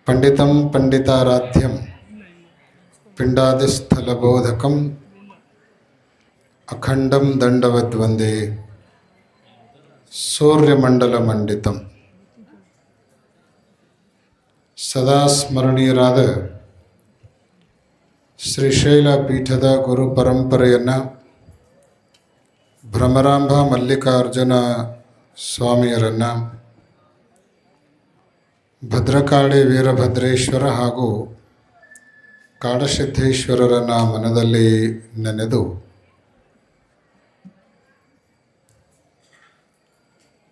पंडितं पंडिताराध्यं पिंडादिस्थलबोधकं अखंडं दंडवद्वंदे सूर्यमंडलमंडितं सदा स्मरणीयराದ ಶ್ರೀಶೈಲ ಪೀಠದ ಗುರು ಪರಂಪರೆಯನ್ನು ಭ್ರಮರಾಂಬ ಮಲ್ಲಿಕಾರ್ಜುನ ಸ್ವಾಮಿಯರನ್ನು ಭದ್ರಕಾಳಿ ವೀರಭದ್ರೇಶ್ವರ ಹಾಗೂ ಕಾಡಸಿದ್ದೇಶ್ವರರನ್ನು ಮನದಲ್ಲಿ ನೆನೆದು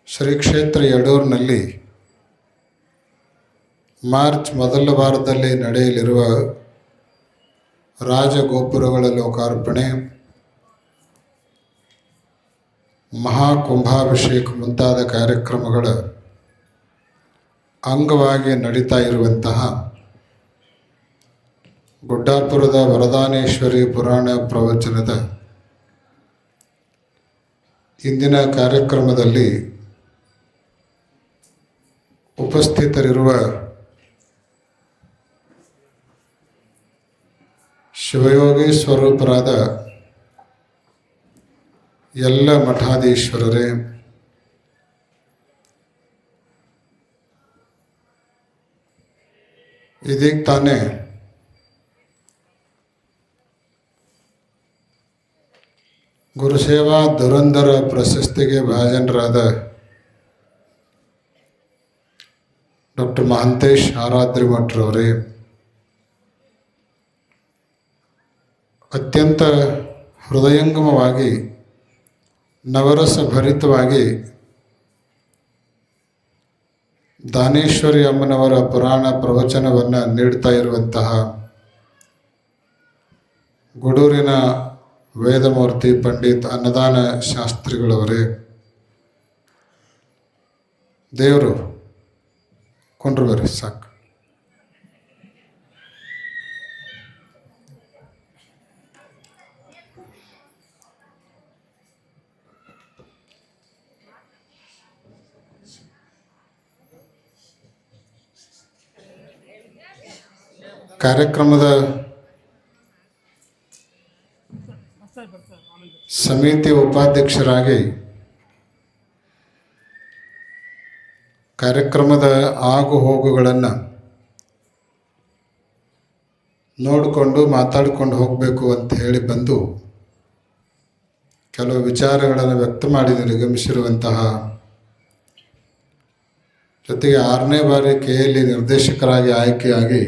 ಶ್ರೀ ಕ್ಷೇತ್ರ ಯಡೂರಿನಲ್ಲಿ ಮಾರ್ಚ್ ಮೊದಲ ವಾರದಲ್ಲಿ ನಡೆಯಲಿರುವ ರಾಜಗೋಪುರಗಳ ಲೋಕಾರ್ಪಣೆ, ಮಹಾಕುಂಭಾಭಿಷೇಕ ಮುಂತಾದ ಕಾರ್ಯಕ್ರಮಗಳ ಅಂಗವಾಗಿ ನಡೀತಾ ಇರುವಂತಹ ಗುಡ್ಡಾಪುರದ ವರದಾನೇಶ್ವರಿ ಪುರಾಣ ಪ್ರವಚನದ ಇಂದಿನ ಕಾರ್ಯಕ್ರಮದಲ್ಲಿ ಉಪಸ್ಥಿತರಿರುವ ಶಿವಯೋಗಿ ಸ್ವರೂಪರಾದ ಎಲ್ಲ ಮಠಾಧೀಶ್ವರರೇ, ಇದೀಗ ತಾನೇ ಗುರುಸೇವಾ ಧುರಂಧರ ಪ್ರಶಸ್ತಿಗೆ ಭಾಜನರಾದ ಡಾಕ್ಟರ್ ಮಹಾಂತೇಶ್ ಆರಾದ್ರಿಮಠರವರೇ, ಅತ್ಯಂತ ಹೃದಯಂಗಮವಾಗಿ ನವರಸ ಭರಿತವಾಗಿ ದಾನೇಶ್ವರಿ ಅಮ್ಮನವರ ಪುರಾಣ ಪ್ರವಚನವನ್ನು ನೀಡ್ತಾ ಇರುವಂತಹ ಗುಡೂರಿನ ವೇದಮೂರ್ತಿ ಪಂಡಿತ್ ಅನ್ನದಾನ ಶಾಸ್ತ್ರಿಗಳವರೇ, ದೇವರು ಕೊಂಡ್ರು ಬರ್ರಿ ಸಾಕು. ಕಾರ್ಯಕ್ರಮದ ಸಮಿತಿ ಉಪಾಧ್ಯಕ್ಷರಾಗಿ ಕಾರ್ಯಕ್ರಮದ ಆಗು ಹೋಗುಗಳನ್ನು ನೋಡಿಕೊಂಡು ಮಾತಾಡಿಕೊಂಡು ಹೋಗಬೇಕು ಅಂತ ಹೇಳಿ ಬಂದು ಕೆಲವು ವಿಚಾರಗಳನ್ನು ವ್ಯಕ್ತ ಮಾಡಿ ನಿರ್ಗಮಿಸಿರುವಂತಹ, ಜೊತೆಗೆ 6ನೇ ಬಾರಿ KLE ನಿರ್ದೇಶಕರಾಗಿ ಆಯ್ಕೆಯಾಗಿ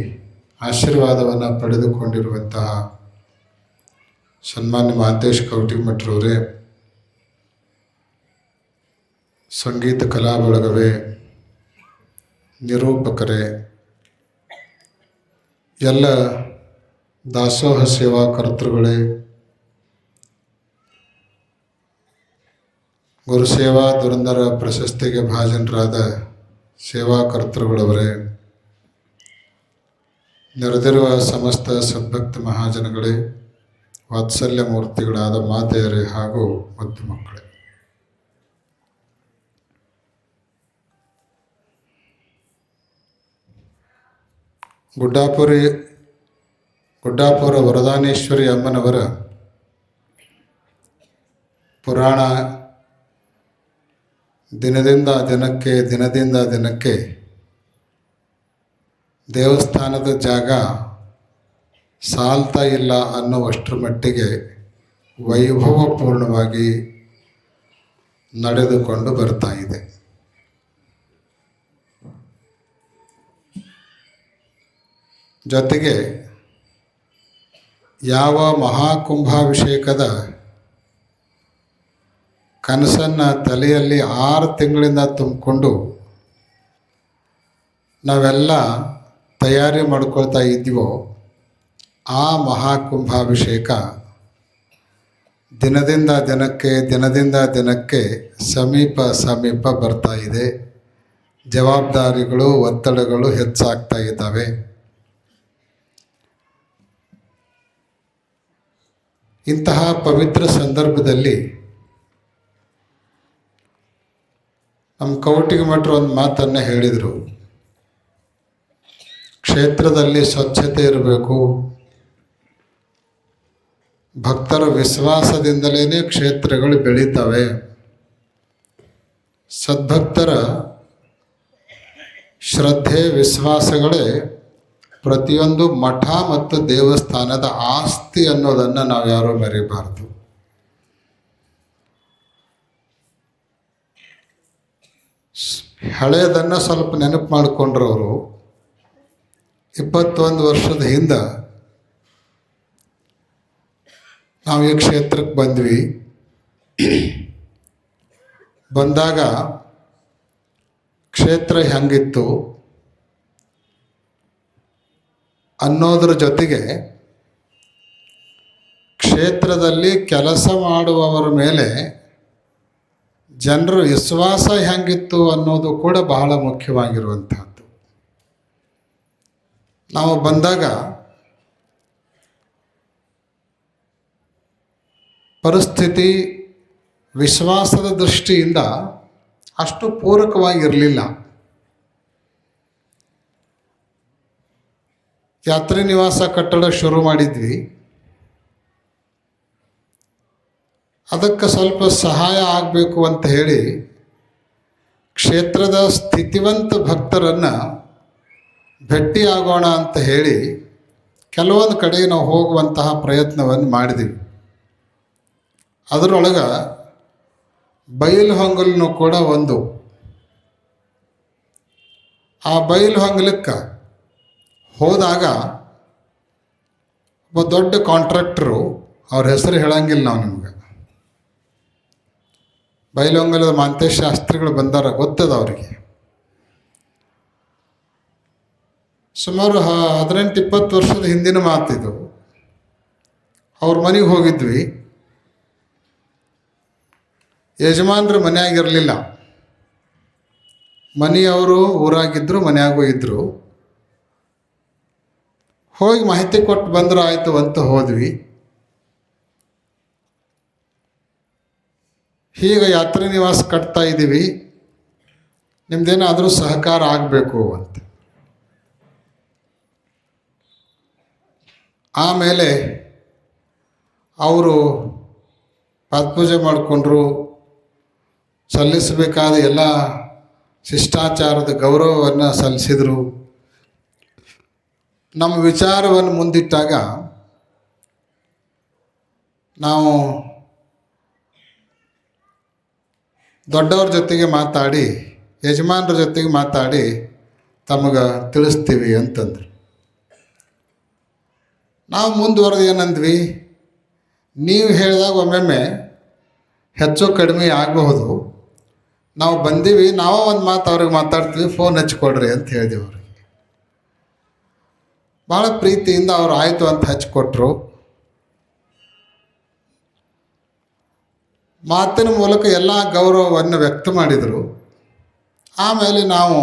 ಆಶೀರ್ವಾದವನ್ನು ಪಡೆದುಕೊಂಡಿರುವಂತಹ ಸನ್ಮಾನ್ಯ ಮಹಾಂತೇಶ್ ಕವಟಿಮಠರವರೇ, ಸಂಗೀತ ಕಲಾ ಬಳಗವೇ, ನಿರೂಪಕರೇ, ಎಲ್ಲ ದಾಸೋಹ ಸೇವಾ ಕರ್ತೃಗಳೇ, ಗುರುಸೇವಾ ಧುರಂಧರ ಪ್ರಶಸ್ತಿಗೆ ಭಾಜನರಾದ ಸೇವಾ ಕರ್ತೃಗಳವರೇ, ನೆರೆದಿರುವ ಸಮಸ್ತ ಸದ್ಭಕ್ತ ಮಹಾಜನಗಳೇ, ವಾತ್ಸಲ್ಯ ಮೂರ್ತಿಗಳಾದ ಮಾತೆಯರೇ ಹಾಗೂ ಮುದ್ದು ಮಕ್ಕಳೇ, ಗುಡ್ಡಾಪುರ ವರದಾನೇಶ್ವರಿ ಅಮ್ಮನವರ ಪುರಾಣ ದಿನದಿಂದ ದಿನಕ್ಕೆ ದೇವಸ್ಥಾನದ ಜಾಗ ಸಾಲ್ತಾ ಇಲ್ಲ ಅನ್ನುವಷ್ಟರ ಮಟ್ಟಿಗೆ ವೈಭವಪೂರ್ಣವಾಗಿ ನಡೆದುಕೊಂಡು ಬರ್ತಾ ಇದೆ. ಜೊತೆಗೆ ಯಾವ ಮಹಾಕುಂಭಾಭಿಷೇಕದ ಕನಸನ್ನು ತಲೆಯಲ್ಲಿ 6 ತಿಂಗಳಿಂದ ತುಂಬಿಕೊಂಡು ನಾವೆಲ್ಲ ತಯಾರಿ ಮಾಡ್ಕೊಳ್ತಾ ಇದ್ದೀವೋ, ಆ ಮಹಾಕುಂಭಾಭಿಷೇಕ ದಿನದಿಂದ ದಿನಕ್ಕೆ ಸಮೀಪ ಬರ್ತಾ ಇದೆ. ಜವಾಬ್ದಾರಿಗಳು, ಒತ್ತಡಗಳು ಹೆಚ್ಚಾಗ್ತಾ ಇದ್ದಾವೆ. ಇಂತಹ ಪವಿತ್ರ ಸಂದರ್ಭದಲ್ಲಿ ನಮ್ಮ ಕವಟಿಮಠರು ಒಂದು ಮಾತನ್ನು ಹೇಳಿದರು. ಕ್ಷೇತ್ರದಲ್ಲಿ ಸ್ವಚ್ಛತೆ ಇರಬೇಕು. ಭಕ್ತರ ವಿಶ್ವಾಸದಿಂದಲೇ ಕ್ಷೇತ್ರಗಳು ಬೆಳೀತವೆ. ಸದ್ಭಕ್ತರ ಶ್ರದ್ಧೆ ವಿಶ್ವಾಸಗಳೇ ಪ್ರತಿಯೊಂದು ಮಠ ಮತ್ತು ದೇವಸ್ಥಾನದ ಆಸ್ತಿ ಅನ್ನೋದನ್ನು ನಾವು ಯಾರೂ ಮರಿಬಾರ್ದು. ಹಳೆಯದನ್ನು ಸ್ವಲ್ಪ ನೆನಪು ಮಾಡಿಕೊಂಡ್ರವರು 21 ವರ್ಷದ ಹಿಂದೆ ನಾವು ಈ ಕ್ಷೇತ್ರಕ್ಕೆ ಬಂದ್ವಿ. ಬಂದಾಗ ಕ್ಷೇತ್ರ ಹೆಂಗಿತ್ತು ಅನ್ನೋದ್ರ ಜೊತೆಗೆ ಕ್ಷೇತ್ರದಲ್ಲಿ ಕೆಲಸ ಮಾಡುವವರ ಮೇಲೆ ಜನರ ವಿಶ್ವಾಸ ಹೆಂಗಿತ್ತು ಅನ್ನೋದು ಕೂಡ ಬಹಳ ಮುಖ್ಯವಾಗಿರುವಂಥದ್ದು. ನಾವು ಬಂದಾಗ ಪರಿಸ್ಥಿತಿ ವಿಶ್ವಾಸದ ದೃಷ್ಟಿಯಿಂದ ಅಷ್ಟು ಪೂರಕವಾಗಿರಲಿಲ್ಲ. ಯಾತ್ರಿ ನಿವಾಸ ಕಟ್ಟಡ ಶುರು ಮಾಡಿದ್ವಿ. ಅದಕ್ಕೆ ಸ್ವಲ್ಪ ಸಹಾಯ ಆಗಬೇಕು ಅಂತ ಹೇಳಿ ಕ್ಷೇತ್ರದ ಸ್ಥಿತಿವಂತ ಭಕ್ತರನ್ನು ಭೇಟಿಯಾಗೋಣ ಅಂತ ಹೇಳಿ ಕೆಲವೊಂದು ಕಡೆ ನಾವು ಹೋಗುವಂತಹ ಪ್ರಯತ್ನವನ್ನು ಮಾಡಿದ್ವಿ. ಅದರೊಳಗೆ ಬೈಲಹೊಂಗಲೂ ಕೂಡ ಒಂದು. ಆ ಬೈಲಹೊಂಗಲಕ್ಕೆ ಹೋದಾಗ ಒಬ್ಬ ದೊಡ್ಡ ಕಾಂಟ್ರಾಕ್ಟ್ರು, ಅವ್ರ ಹೆಸರು ಹೇಳಂಗಿಲ್ಲ ನಾವು ನಿಮ್ಗೆ, ಬೈಲಹೊಂಗಲದ ಮಾಂತೇಶ ಶಾಸ್ತ್ರಿಗಳು ಬಂದಾರ, ಗೊತ್ತದ ಅವರಿಗೆ. ಸುಮಾರು 18-20 ವರ್ಷದ ಹಿಂದಿನ ಮಾತಿದು. ಅವ್ರ ಮನೆಗೆ ಹೋಗಿದ್ವಿ. ಯಜಮಾನ್ರು ಮನೆಯಾಗಿರಲಿಲ್ಲ. ಮನೆಯವರು ಊರಾಗಿದ್ದರು, ಮನೆಯಾಗೂ ಇದ್ದರು. ಹೋಗಿ ಮಾಹಿತಿ ಕೊಟ್ಟು ಬಂದ್ರೆ ಆಯಿತು ಅಂತ ಹೋದ್ವಿ. ಹೀಗೆ ಯಾತ್ರಿ ನಿವಾಸ ಕಟ್ತಾ ಇದ್ದೀವಿ, ನಿಮ್ದೇನಾದರೂ ಸಹಕಾರ ಆಗಬೇಕು ಅಂತ. ಆಮೇಲೆ ಅವರು ಪಾದಪೂಜೆ ಮಾಡಿಕೊಂಡ್ರು. ಸಲ್ಲಿಸಬೇಕಾದ ಎಲ್ಲ ಶಿಷ್ಟಾಚಾರದ ಗೌರವವನ್ನು ಸಲ್ಲಿಸಿದರು. ನಮ್ಮ ವಿಚಾರವನ್ನು ಮುಂದಿಟ್ಟಾಗ ನಾವು ದೊಡ್ಡವ್ರ ಜೊತೆಗೆ ಮಾತಾಡಿ, ಯಜಮಾನ್ರ ಜೊತೆಗೆ ಮಾತಾಡಿ ತಮಗೆ ತಿಳಿಸ್ತೀವಿ ಅಂತಂದ್ರು. ನಾವು ಮುಂದುವರೆದು ಏನಂದ್ವಿ, ನೀವು ಹೇಳಿದಾಗ ಒಮ್ಮೊಮ್ಮೆ ಹೆಚ್ಚು ಕಡಿಮೆ ಆಗಬಹುದು, ನಾವು ಬಂದೀವಿ, ನಾವು ಒಂದು ಮಾತು ಅವ್ರಿಗೆ ಮಾತಾಡ್ತೀವಿ, ಫೋನ್ ಹಚ್ಕೊಡ್ರಿ ಅಂತ ಹೇಳಿದೆವು ಅವ್ರಿಗೆ. ಭಾಳ ಪ್ರೀತಿಯಿಂದ ಅವರು ಆಯಿತು ಅಂತ ಹಚ್ಕೊಟ್ರು. ಮಾತಿನ ಮೂಲಕ ಎಲ್ಲ ಗೌರವವನ್ನು ವ್ಯಕ್ತ ಮಾಡಿದರು. ಆಮೇಲೆ ನಾವು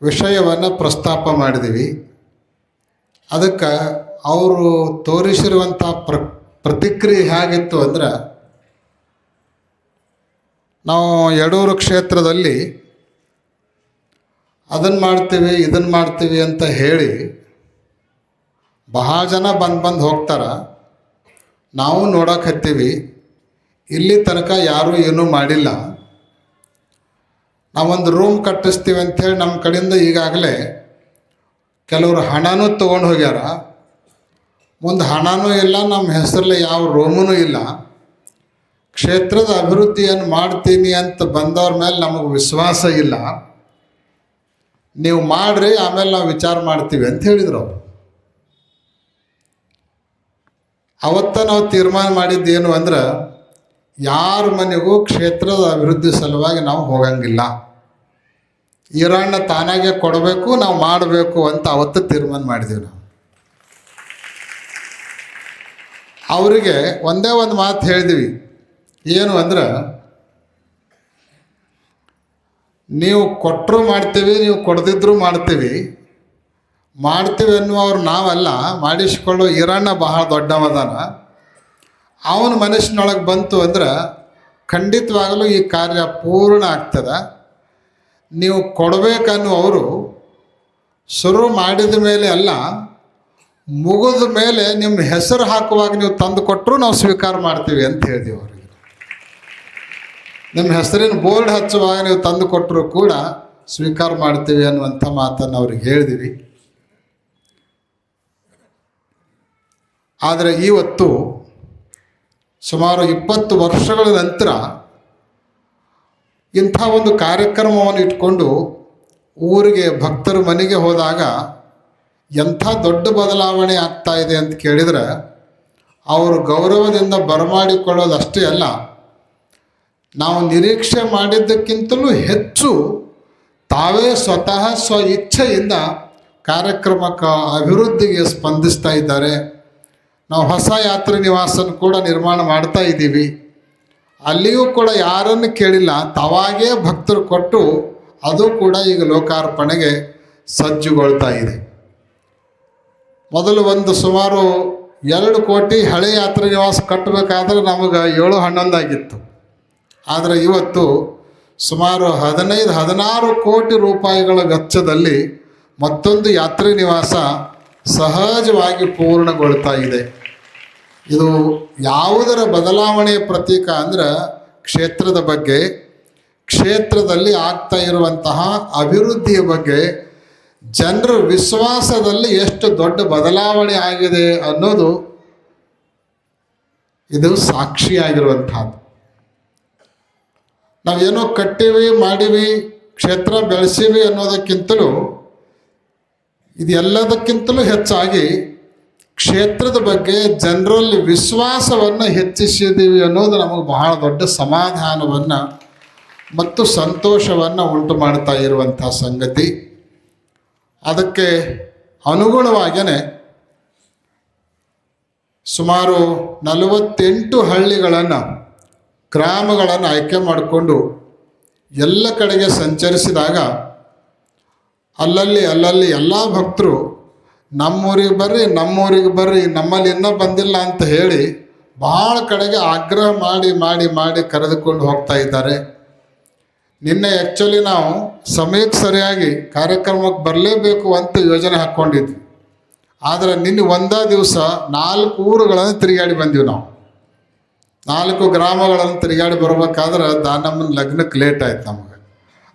ವಿಷಯವನ್ನು ಪ್ರಸ್ತಾಪ ಮಾಡಿದ್ದೀವಿ. ಅದಕ್ಕೆ ಅವರು ತೋರಿಸಿರುವಂಥ ಪ್ರತಿಕ್ರಿಯೆ ಹೇಗಿತ್ತು ಅಂದ್ರೆ, ನಾವು ಯಡೂರು ಕ್ಷೇತ್ರದಲ್ಲಿ ಅದನ್ನು ಮಾಡ್ತೀವಿ ಇದನ್ನು ಮಾಡ್ತೀವಿ ಅಂತ ಹೇಳಿ ಬಹಳ ಜನ ಬಂದು ಹೋಗ್ತಾರೆ. ನಾವು ನೋಡೋಕೆ ಹತ್ತೀವಿ, ಇಲ್ಲಿ ತನಕ ಯಾರೂ ಏನೂ ಮಾಡಿಲ್ಲ. ನಾವೊಂದು ರೂಮ್ ಕಟ್ಟಿಸ್ತೀವಿ ಅಂಥೇಳಿ ನಮ್ಮ ಕಡೆಯಿಂದ ಈಗಾಗಲೇ ಕೆಲವರು ಹಣನೂ ತೊಗೊಂಡು ಹೋಗ್ಯಾರ. ಮುಂದೆ ಹಣನೂ ಇಲ್ಲ, ನಮ್ಮ ಹೆಸರಲ್ಲಿ ಯಾವ ರೂಮೂ ಇಲ್ಲ. ಕ್ಷೇತ್ರದ ಅಭಿವೃದ್ಧಿಯನ್ನು ಮಾಡ್ತೀನಿ ಅಂತ ಬಂದವ್ರ ಮೇಲೆ ನಮಗೆ ವಿಶ್ವಾಸ ಇಲ್ಲ. ನೀವು ಮಾಡಿರಿ, ಆಮೇಲೆ ನಾವು ವಿಚಾರ ಮಾಡ್ತೀವಿ ಅಂತ ಹೇಳಿದ್ರು ಅವರು. ಅವತ್ತ ನಾವು ತೀರ್ಮಾನ ಮಾಡಿದ್ದೇನು ಅಂದ್ರೆ, ಯಾರ ಮನೆಗೂ ಕ್ಷೇತ್ರದ ಅಭಿವೃದ್ಧಿ ಸಲುವಾಗಿ ನಾವು ಹೋಗಂಗಿಲ್ಲ. ಈರಣ್ಣ ತಾನಾಗೆ ಕೊಡಬೇಕು, ನಾವು ಮಾಡಬೇಕು ಅಂತ ಅವತ್ತು ತೀರ್ಮಾನ ಮಾಡಿದ್ದೀವಿ ನಾವು. ಅವರಿಗೆ ಒಂದೇ ಒಂದು ಮಾತು ಹೇಳಿದ್ವಿ, ಏನು ಅಂದ್ರೆ, ನೀವು ಕೊಟ್ಟರು ಮಾಡ್ತೀವಿ, ನೀವು ಕೊಡದಿದ್ರೂ ಮಾಡ್ತೀವಿ ಅನ್ನುವರು ನಾವಲ್ಲ. ಮಾಡಿಸ್ಕೊಳ್ಳೋ ಈರಣ್ಣ ಬಹಳ ದೊಡ್ಡವದಾನ, ಅವನ ಮನಸ್ಸಿನೊಳಗೆ ಬಂತು ಅಂದ್ರೆ ಖಂಡಿತವಾಗಲೂ ಈ ಕಾರ್ಯ ಪೂರ್ಣ ಆಗ್ತದೆ. ನೀವು ಕೊಡಬೇಕನ್ನುವರು ಶುರು ಮಾಡಿದ ಮೇಲೆ ಅಲ್ಲ, ಮುಗಿದ ಮೇಲೆ ನಿಮ್ಮ ಹೆಸರು ಹಾಕುವಾಗ ನೀವು ತಂದು ಕೊಟ್ಟರು ನಾವು ಸ್ವೀಕಾರ ಮಾಡ್ತೀವಿ ಅಂತ ಹೇಳಿದೆವು ಅವರಿಗೆ. ನಿಮ್ಮ ಹೆಸರಿನ ಬೋರ್ಡ್ ಹಚ್ಚುವಾಗ ನೀವು ತಂದು ಕೊಟ್ಟರು ಕೂಡ ಸ್ವೀಕಾರ ಮಾಡ್ತೀವಿ ಅನ್ನುವಂಥ ಮಾತನ್ನು ಅವ್ರಿಗೆ ಹೇಳಿದಿವಿ. ಆದರೆ ಇವತ್ತು ಸುಮಾರು 20 ವರ್ಷಗಳ ನಂತರ ಇಂಥ ಒಂದು ಕಾರ್ಯಕ್ರಮವನ್ನು ಇಟ್ಕೊಂಡು ಊರಿಗೆ ಭಕ್ತರ ಮನೆಗೆ ಹೋದಾಗ ಎಂಥ ದೊಡ್ಡ ಬದಲಾವಣೆ ಆಗ್ತಾ ಇದೆ ಅಂತ ಕೇಳಿದರೆ, ಅವರು ಗೌರವದಿಂದ ಬರಮಾಡಿಕೊಳ್ಳೋದು ಅಷ್ಟೇ ಅಲ್ಲ, ನಾವು ನಿರೀಕ್ಷೆ ಮಾಡಿದ್ದಕ್ಕಿಂತಲೂ ಹೆಚ್ಚು ತಾವೇ ಸ್ವತಃ ಸ್ವ ಇಚ್ಛೆಯಿಂದ ಕಾರ್ಯಕ್ರಮಕ್ಕೆ ಅಭಿವೃದ್ಧಿಗೆ ಸ್ಪಂದಿಸ್ತಾ ಇದ್ದಾರೆ. ನಾವು ಹೊಸ ಯಾತ್ರಿ ನಿವಾಸನ ಕೂಡ ನಿರ್ಮಾಣ ಮಾಡ್ತಾ ಇದ್ದೀವಿ. ಅಲ್ಲಿಯೂ ಕೂಡ ಯಾರನ್ನು ಕೇಳಿಲ್ಲ, ತಾವಾಗೇ ಭಕ್ತರು ಕೊಟ್ಟು ಅದು ಕೂಡ ಈಗ ಲೋಕಾರ್ಪಣೆಗೆ ಸಜ್ಜುಗೊಳ್ತಾ ಇದೆ. ಮೊದಲು ಒಂದು ಸುಮಾರು 2 ಕೋಟಿ ಹಳೆ ಯಾತ್ರಿ ನಿವಾಸ ಕಟ್ಟಬೇಕಾದ್ರೆ ನಮಗೆ 7-11 ಆಗಿತ್ತು. ಆದರೆ ಇವತ್ತು ಸುಮಾರು 15-16 ಕೋಟಿ ರೂಪಾಯಿಗಳ ವೆಚ್ಚದಲ್ಲಿ ಮತ್ತೊಂದು ಯಾತ್ರಿ ನಿವಾಸ ಸಹಜವಾಗಿ ಪೂರ್ಣಗೊಳ್ತಾ ಇದೆ. ಇದು ಯಾವುದರ ಬದಲಾವಣೆಯ ಪ್ರತೀಕ ಅಂದರೆ ಕ್ಷೇತ್ರದ ಬಗ್ಗೆ, ಕ್ಷೇತ್ರದಲ್ಲಿ ಆಗ್ತಾ ಇರುವಂತಹ ಅಭಿವೃದ್ಧಿಯ ಬಗ್ಗೆ, ಜನರ ವಿಶ್ವಾಸದಲ್ಲಿ ಎಷ್ಟು ದೊಡ್ಡ ಬದಲಾವಣೆ ಆಗಿದೆ ಅನ್ನೋದು ಇದು ಸಾಕ್ಷಿಯಾಗಿರುವಂಥದ್ದು. ನಾವೇನೋ ಕಟ್ಟಿವಿ ಮಾಡಿವಿ ಕ್ಷೇತ್ರ ಬೆಳೆಸೀವಿ ಅನ್ನೋದಕ್ಕಿಂತಲೂ ಇದೆಲ್ಲದಕ್ಕಿಂತಲೂ ಹೆಚ್ಚಾಗಿ ಕ್ಷೇತ್ರದ ಬಗ್ಗೆ ಜನರಲ್ಲಿ ವಿಶ್ವಾಸವನ್ನು ಹೆಚ್ಚಿಸಿದ್ದೀವಿ ಅನ್ನೋದು ನಮಗೆ ಬಹಳ ದೊಡ್ಡ ಸಮಾಧಾನವನ್ನು ಮತ್ತು ಸಂತೋಷವನ್ನು ಉಂಟು ಮಾಡ್ತಾ ಇರುವಂಥ ಸಂಗತಿ. ಅದಕ್ಕೆ ಅನುಗುಣವಾಗಿಯೇ ಸುಮಾರು 48 ಹಳ್ಳಿಗಳನ್ನು, ಗ್ರಾಮಗಳನ್ನು ಆಯ್ಕೆ ಮಾಡಿಕೊಂಡು ಎಲ್ಲ ಕಡೆಗೆ ಸಂಚರಿಸಿದಾಗ ಅಲ್ಲಲ್ಲಿ ಎಲ್ಲ ಭಕ್ತರು ನಮ್ಮೂರಿಗೆ ಬರ್ರಿ ನಮ್ಮಲ್ಲಿ ಇನ್ನೂ ಬಂದಿಲ್ಲ ಅಂತ ಹೇಳಿ ಭಾಳ ಕಡೆಗೆ ಆಗ್ರಹ ಮಾಡಿ ಕರೆದುಕೊಂಡು ಹೋಗ್ತಾ ಇದ್ದಾರೆ. ನಿನ್ನೆ ಆ್ಯಕ್ಚುಲಿ ನಾವು ಸಮಯಕ್ಕೆ ಸರಿಯಾಗಿ ಕಾರ್ಯಕ್ರಮಕ್ಕೆ ಬರಲೇಬೇಕು ಅಂತ ಯೋಜನೆ ಹಾಕ್ಕೊಂಡಿದ್ವಿ. ಆದರೆ ನಿನ್ನೆ ಒಂದೇ ದಿವಸ 4 ಊರುಗಳನ್ನು ತಿರುಗಾಡಿ ಬಂದೀವಿ. ನಾವು 4 ಗ್ರಾಮಗಳನ್ನು ತಿರುಗಾಡಿ ಬರ್ಬೇಕಾದ್ರೆ ದಾನಮ್ಮನ ಲಗ್ನಕ್ಕೆ ಲೇಟ್ ಆಯ್ತು ನಮಗೆ.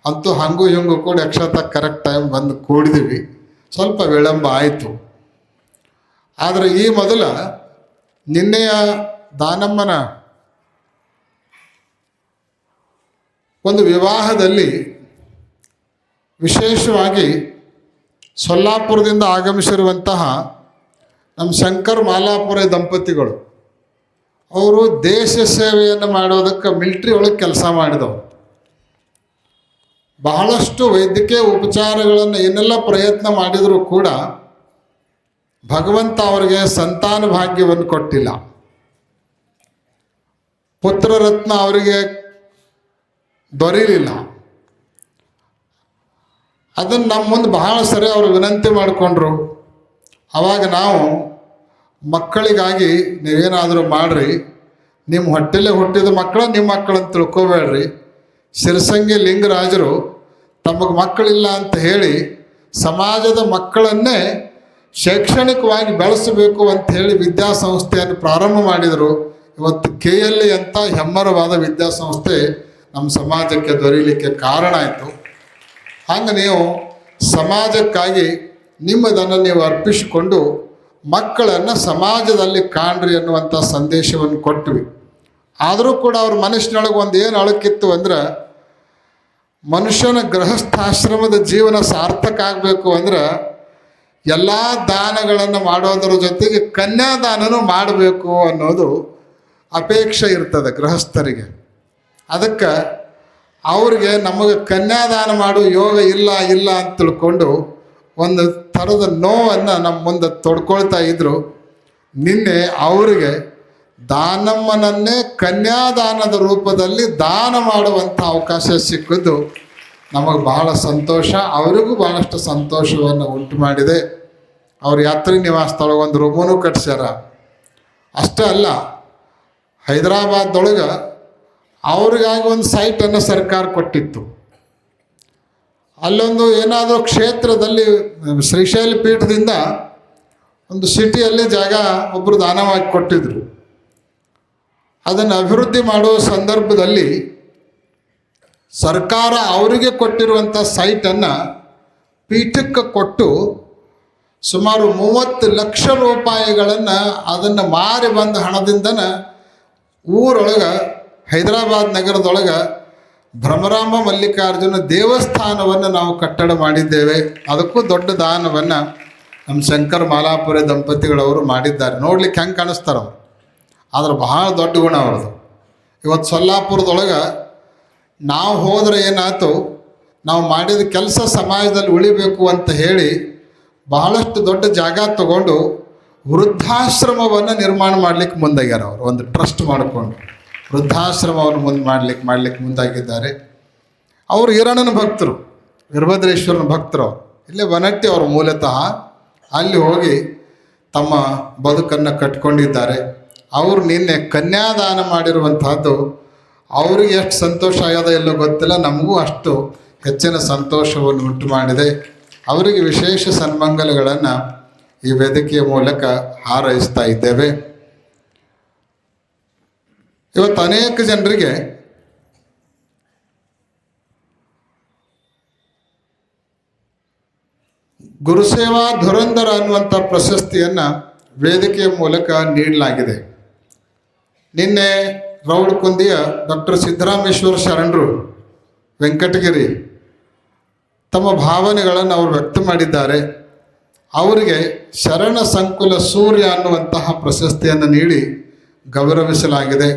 ಅಂತೂ ಹಂಗೂ ಹಿಂಗೂ ಕೂಡ ಯಕ್ಷತ ಕರೆಕ್ಟ್ ಟೈಮ್ ಬಂದು ಕೂಡಿದ್ವಿ. ಸ್ವಲ್ಪ ವಿಳಂಬ ಆಯಿತು. ಆದರೆ ಈ ಮೊದಲ ನಿನ್ನೆಯ ದಾನಮ್ಮನ ಒಂದು ವಿವಾಹದಲ್ಲಿ ವಿಶೇಷವಾಗಿ ಸೊಲ್ಲಾಪುರದಿಂದ ಆಗಮಿಸಿರುವಂತಹ ನಮ್ಮ ಶಂಕರ್ ಮಾಲಾಪುರ ದಂಪತಿಗಳು, ಅವರು ದೇಶ ಸೇವೆಯನ್ನು ಮಾಡೋದಕ್ಕೆ ಮಿಲಿಟ್ರಿ ಒಳಗೆ ಕೆಲಸ ಮಾಡಿದವರು. ಬಹಳಷ್ಟು ವೈದ್ಯಕೀಯ ಉಪಚಾರಗಳನ್ನು ಏನೆಲ್ಲ ಪ್ರಯತ್ನ ಮಾಡಿದರೂ ಕೂಡ ಭಗವಂತ ಅವರಿಗೆ ಸಂತಾನ ಭಾಗ್ಯವನ್ನು ಕೊಟ್ಟಿಲ್ಲ. ಪುತ್ರರತ್ನ ಅವರಿಗೆ ದೊರೀಲಿಲ್ಲ. ಅದನ್ನು ನಮ್ಮ ಮುಂದೆ ಬಹಳ ಸರಿ ಅವರು ವಿನಂತಿ ಮಾಡಿಕೊಂಡ್ರು. ಆವಾಗ ನಾವು ಮಕ್ಕಳಿಗಾಗಿ ನೀವೇನಾದರೂ ಮಾಡಿರಿ, ನಿಮ್ಮ ಹೊಟ್ಟೆಲೇ ಹುಟ್ಟಿದ ಮಕ್ಕಳ ನಿಮ್ಮ ಮಕ್ಕಳನ್ನು ತಿಳ್ಕೊಬೇಡ್ರಿ. ಶಿರಸಂಗಿ ಲಿಂಗರಾಜರು ತಮಗೆ ಮಕ್ಕಳಿಲ್ಲ ಅಂತ ಹೇಳಿ ಸಮಾಜದ ಮಕ್ಕಳನ್ನೇ ಶೈಕ್ಷಣಿಕವಾಗಿ ಬೆಳೆಸಬೇಕು ಅಂತ ಹೇಳಿ ವಿದ್ಯಾಸಂಸ್ಥೆಯನ್ನು ಪ್ರಾರಂಭ ಮಾಡಿದರು. ಇವತ್ತು KLE ಅಂತ ಹೆಮ್ಮರವಾದ ವಿದ್ಯಾಸಂಸ್ಥೆ ನಮ್ಮ ಸಮಾಜಕ್ಕೆ ದೊರೀಲಿಕ್ಕೆ ಕಾರಣ ಆಯಿತು. ಹಂಗೆ ನೀವು ಸಮಾಜಕ್ಕಾಗಿ ನಿಮ್ಮದನ್ನು ನೀವು ಅರ್ಪಿಸಿಕೊಂಡು ಮಕ್ಕಳನ್ನು ಸಮಾಜದಲ್ಲಿ ಕಾಣ್ರಿ ಅನ್ನುವಂಥ ಸಂದೇಶವನ್ನು ಕೊಟ್ವಿ. ಆದರೂ ಕೂಡ ಅವ್ರ ಮನಸ್ಸಿನೊಳಗೆ ಒಂದು ಏನು ಅಳಕಿತ್ತು ಅಂದ್ರೆ, ಮನುಷ್ಯನ ಗೃಹಸ್ಥಾಶ್ರಮದ ಜೀವನ ಸಾರ್ಥಕ ಆಗಬೇಕು ಅಂದ್ರೆ ಎಲ್ಲ ದಾನಗಳನ್ನು ಮಾಡೋದರ ಜೊತೆಗೆ ಕನ್ಯಾದಾನನೂ ಮಾಡಬೇಕು ಅನ್ನೋದು ಅಪೇಕ್ಷೆ ಇರ್ತದೆ ಗೃಹಸ್ಥರಿಗೆ. ಅದಕ್ಕೆ ಅವ್ರಿಗೆ ನಮಗೆ ಕನ್ಯಾದಾನ ಮಾಡೋ ಯೋಗ ಇಲ್ಲ ಅಂತ ತಿಳ್ಕೊಂಡು ಒಂದು ಥರದ ನೋವನ್ನು ನಮ್ಮ ಮುಂದೆ ತೊಡ್ಕೊಳ್ತಾ ಇದ್ದರು. ನಿನ್ನೆ ಅವರಿಗೆ ದಾನಮ್ಮನನ್ನೇ ಕನ್ಯಾದಾನದ ರೂಪದಲ್ಲಿ ದಾನ ಮಾಡುವಂಥ ಅವಕಾಶ ಸಿಕ್ಕಿದ್ದು ನಮಗೆ ಬಹಳ ಸಂತೋಷ, ಅವರಿಗೂ ಭಾಳಷ್ಟು ಸಂತೋಷವನ್ನು ಉಂಟು ಮಾಡಿದೆ. ಅವ್ರ ಯಾತ್ರಿ ನಿವಾಸದೊಳಗೆ ಒಂದು ರೂಮನ್ನು ಕಟ್ಸ್ಯಾರ. ಅಷ್ಟೇ ಅಲ್ಲ, ಹೈದರಾಬಾದೊಳಗೆ ಅವ್ರಿಗಾಗಿ ಒಂದು ಸೈಟನ್ನು ಸರ್ಕಾರ ಕೊಟ್ಟಿತ್ತು. ಅಲ್ಲೊಂದು ಏನಾದರೂ ಕ್ಷೇತ್ರದಲ್ಲಿ ಶ್ರೀಶೈಲ ಪೀಠದಿಂದ ಒಂದು ಸಿಟಿಯಲ್ಲಿ ಜಾಗ ಒಬ್ಬರು ದಾನವಾಗಿ ಕೊಟ್ಟಿದ್ರು. ಅದನ್ನು ಅಭಿವೃದ್ಧಿ ಮಾಡುವ ಸಂದರ್ಭದಲ್ಲಿ ಸರ್ಕಾರ ಅವರಿಗೆ ಕೊಟ್ಟಿರುವಂಥ ಸೈಟನ್ನು ಪೀಠಕ್ಕೆ ಕೊಟ್ಟು ಸುಮಾರು 30 ಲಕ್ಷ ರೂಪಾಯಿಗಳನ್ನು ಅದನ್ನು ಮಾರಿ ಬಂದ ಹಣದಿಂದನ ಊರೊಳಗೆ ಹೈದರಾಬಾದ್ ನಗರದೊಳಗೆ ಭ್ರಮರಾಮ ಮಲ್ಲಿಕಾರ್ಜುನ ದೇವಸ್ಥಾನವನ್ನು ನಾವು ಕಟ್ಟಡ ಮಾಡಿದ್ದೇವೆ. ಅದಕ್ಕೂ ದೊಡ್ಡ ದಾನವನ್ನು ನಮ್ಮ ಶಂಕರ್ ಮಾಲಾಪುರ ದಂಪತಿಗಳವರು ಮಾಡಿದ್ದಾರೆ. ನೋಡ್ಲಿಕ್ಕೆ ಹೆಂಗೆ ಕಾಣಿಸ್ತಾರೆ ಅವರು, ಆದ್ರೆ ಬಹಳ ದೊಡ್ಡ ಗುಣ ಅವ್ರದ್ದು. ಇವತ್ತು ಸೊಲ್ಲಾಪುರದೊಳಗೆ ನಾವು ಹೋದರೆ ಏನಾಯ್ತು, ನಾವು ಮಾಡಿದ ಕೆಲಸ ಸಮಾಜದಲ್ಲಿ ಉಳಿಬೇಕು ಅಂತ ಹೇಳಿ ಬಹಳಷ್ಟು ದೊಡ್ಡ ಜಾಗ ತಗೊಂಡು ವೃದ್ಧಾಶ್ರಮವನ್ನು ನಿರ್ಮಾಣ ಮಾಡಲಿಕ್ಕೆ ಮುಂದಾಗ್ಯಾರ. ಅವರು ಒಂದು ಟ್ರಸ್ಟ್ ಮಾಡಿಕೊಂಡು ವೃದ್ಧಾಶ್ರಮವನ್ನು ಮಾಡಲಿಕ್ಕೆ ಮುಂದಾಗಿದ್ದಾರೆ. ಅವರು ಹಿರಣನ ಭಕ್ತರು, ವೀರಭದ್ರೇಶ್ವರನ ಭಕ್ತರು. ಅವರು ಇಲ್ಲೇ ಬನಟ್ಟಿ ಅವರು ಮೂಲತಃ. ಅಲ್ಲಿ ಹೋಗಿ ತಮ್ಮ ಬದುಕನ್ನು ಕಟ್ಕೊಂಡಿದ್ದಾರೆ. ಅವರು ನಿನ್ನೆ ಕನ್ಯಾದಾನ ಮಾಡಿರುವಂತಹದ್ದು ಅವ್ರಿಗೆ ಎಷ್ಟು ಸಂತೋಷ ಆಗ್ಯದ ಎಲ್ಲೋ ಗೊತ್ತಿಲ್ಲ, ನಮಗೂ ಅಷ್ಟು ಹೆಚ್ಚಿನ ಸಂತೋಷವನ್ನು ಉಂಟು ಮಾಡಿದೆ. ಅವರಿಗೆ ವಿಶೇಷ ಸನ್ಮಂಗಲಗಳನ್ನು ಈ ವೇದಿಕೆಯ ಮೂಲಕ ಹಾರೈಸ್ತಾ ಇದ್ದೇವೆ. ಇವತ್ತು ಅನೇಕ ಜನರಿಗೆ ಗುರುಸೇವಾ ಧುರಂಧರ ಅನ್ನುವಂಥ ಪ್ರಶಸ್ತಿಯನ್ನು ವೇದಿಕೆಯ ಮೂಲಕ ನೀಡಲಾಗಿದೆ. ನಿನ್ನೆ ರೌಡಕುಂದಿಯ ಡಾಕ್ಟರ್ ಸಿದ್ದರಾಮೇಶ್ವರ ಶರಣರು ವೆಂಕಟಗಿರಿ ತಮ್ಮ ಭಾವನೆಗಳನ್ನು ಅವರು ವ್ಯಕ್ತ ಮಾಡಿದ್ದಾರೆ. ಅವರಿಗೆ ಶರಣ ಸಂಕುಲ ಸೂರ್ಯ ಅನ್ನುವಂತಹ ಪ್ರಶಸ್ತಿಯನ್ನು ನೀಡಿ ಗೌರವಿಸಲಾಗಿದೆ.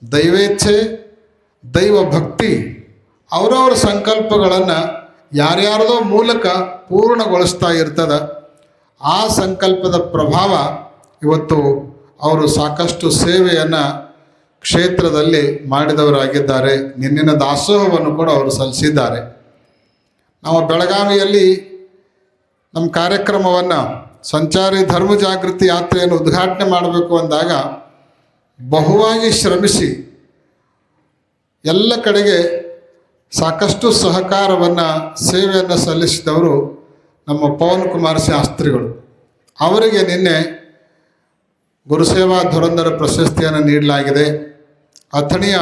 ದೈವೇಚ್ಛೆ, ದೈವ ಭಕ್ತಿ, ಅವರವರ ಸಂಕಲ್ಪಗಳನ್ನು ಯಾರ್ಯಾರದೋ ಮೂಲಕ ಪೂರ್ಣಗೊಳಿಸ್ತಾ ಇರ್ತದೆ. ಆ ಸಂಕಲ್ಪದ ಪ್ರಭಾವ ಇವತ್ತು ಅವರು ಸಾಕಷ್ಟು ಸೇವೆಯನ್ನು ಕ್ಷೇತ್ರದಲ್ಲಿ ಮಾಡಿದವರಾಗಿದ್ದಾರೆ. ನಿನ್ನಿನ ದಾಸೋಹವನ್ನು ಕೂಡ ಅವರು ಸಲ್ಲಿಸಿದ್ದಾರೆ. ನಾವು ಬೆಳಗಾವಿಯಲ್ಲಿ ನಮ್ಮ ಕಾರ್ಯಕ್ರಮವನ್ನು ಸಂಚಾರಿ ಧರ್ಮ ಜಾಗೃತಿ ಯಾತ್ರೆಯನ್ನು ಉದ್ಘಾಟನೆ ಮಾಡಬೇಕು ಅಂದಾಗ ಬಹುವಾಗಿ ಶ್ರಮಿಸಿ ಎಲ್ಲ ಕಡೆಗೆ ಸಾಕಷ್ಟು ಸಹಕಾರವನ್ನು ಸೇವೆಯನ್ನು ಸಲ್ಲಿಸಿದವರು ನಮ್ಮ ಪವನ್ ಕುಮಾರ್ ಶಾಸ್ತ್ರಿಗಳು. ಅವರಿಗೆ ನಿನ್ನೆ ಗುರುಸೇವಾ ಧುರಂಧರ ಪ್ರಶಸ್ತಿಯನ್ನು ನೀಡಲಾಗಿದೆ. ಅಥಣಿಯ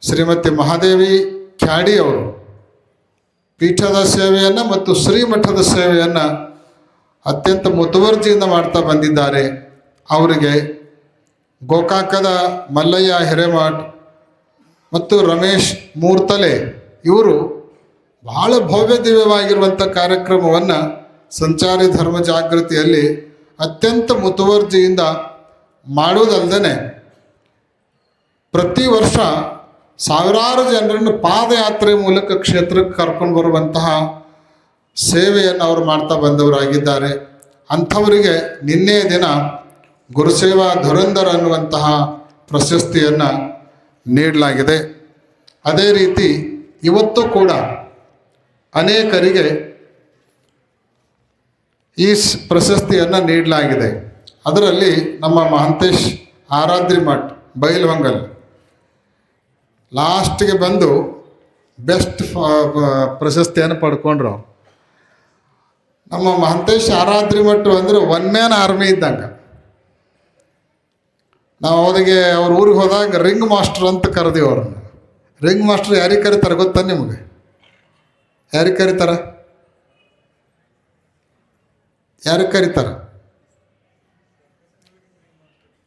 ಶ್ರೀಮತಿ ಮಹಾದೇವಿ ಖ್ಯಾಡಿ ಅವರು ಪೀಠದ ಸೇವೆಯನ್ನು ಮತ್ತು ಶ್ರೀಮಠದ ಸೇವೆಯನ್ನು ಅತ್ಯಂತ ಮುತುವರ್ಜಿಯಿಂದ ಮಾಡ್ತಾ ಬಂದಿದ್ದಾರೆ. ಅವರಿಗೆ ಗೋಕಾಕದ ಮಲ್ಲಯ್ಯ ಹಿರೇಮಠ್ ಮತ್ತು ರಮೇಶ್ ಮೂರ್ತಲೆ ಇವರು ಬಹಳ ಭವ್ಯ ದಿವ್ಯವಾಗಿರುವಂಥ ಕಾರ್ಯಕ್ರಮವನ್ನು ಸಂಚಾರಿ ಧರ್ಮ ಜಾಗೃತಿಯಲ್ಲಿ ಅತ್ಯಂತ ಮುತುವರ್ಜಿಯಿಂದ ಮಾಡುವುದಲ್ಲದೆ ಪ್ರತಿ ವರ್ಷ ಸಾವಿರಾರು ಜನರನ್ನು ಪಾದಯಾತ್ರೆ ಮೂಲಕ ಕ್ಷೇತ್ರಕ್ಕೆ ಕರ್ಕೊಂಡು ಬರುವಂತಹ ಸೇವೆಯನ್ನು ಅವರು ಮಾಡ್ತಾ ಬಂದವರಾಗಿದ್ದಾರೆ. ಅಂಥವರಿಗೆ ನಿನ್ನೆಯ ದಿನ ಗುರುಸೇವಾ ಧುರಂಧರ ಅನ್ನುವಂತಹ ಪ್ರಶಸ್ತಿಯನ್ನು ನೀಡಲಾಗಿದೆ. ಅದೇ ರೀತಿ ಇವತ್ತು ಕೂಡ ಅನೇಕರಿಗೆ ಈ ಪ್ರಶಸ್ತಿಯನ್ನು ನೀಡಲಾಗಿದೆ. ಅದರಲ್ಲಿ ನಮ್ಮ ಮಹಂತೇಶ್ ಆರಾಧ್ರಿ ಮಠ್ ಬೈಲಹೊಂಗಲ್ ಲಾಸ್ಟಿಗೆ ಬಂದು ಬೆಸ್ಟ್ ಪ್ರಶಸ್ತಿಯನ್ನು ಪಡ್ಕೊಂಡ್ರು. ನಮ್ಮ ಮಹಂತೇಶ್ ಆರಾಧ್ರಿ ಮಠ್ ಅಂದರೆ ಒನ್ ಮ್ಯಾನ್ ಆರ್ಮಿ ಇದ್ದಂಗೆ. ನಾವು ಅವರಿಗೆ ಅವ್ರ ಊರಿಗೆ ಹೋದಾಗ ರಿಂಗ್ ಮಾಸ್ಟರ್ ಅಂತ ಕರೆದೀವಿ ಅವ್ರನ್ನ. ರಿಂಗ್ ಮಾಸ್ಟರ್ ಯಾರಿಗೆ ಕರೀತಾರೆ ಗೊತ್ತಾ ನಿಮಗೆ? ಯಾರಿಗೆ ಕರೀತಾರೆ? ಯಾರಿಗೆ ಕರೀತಾರೆ?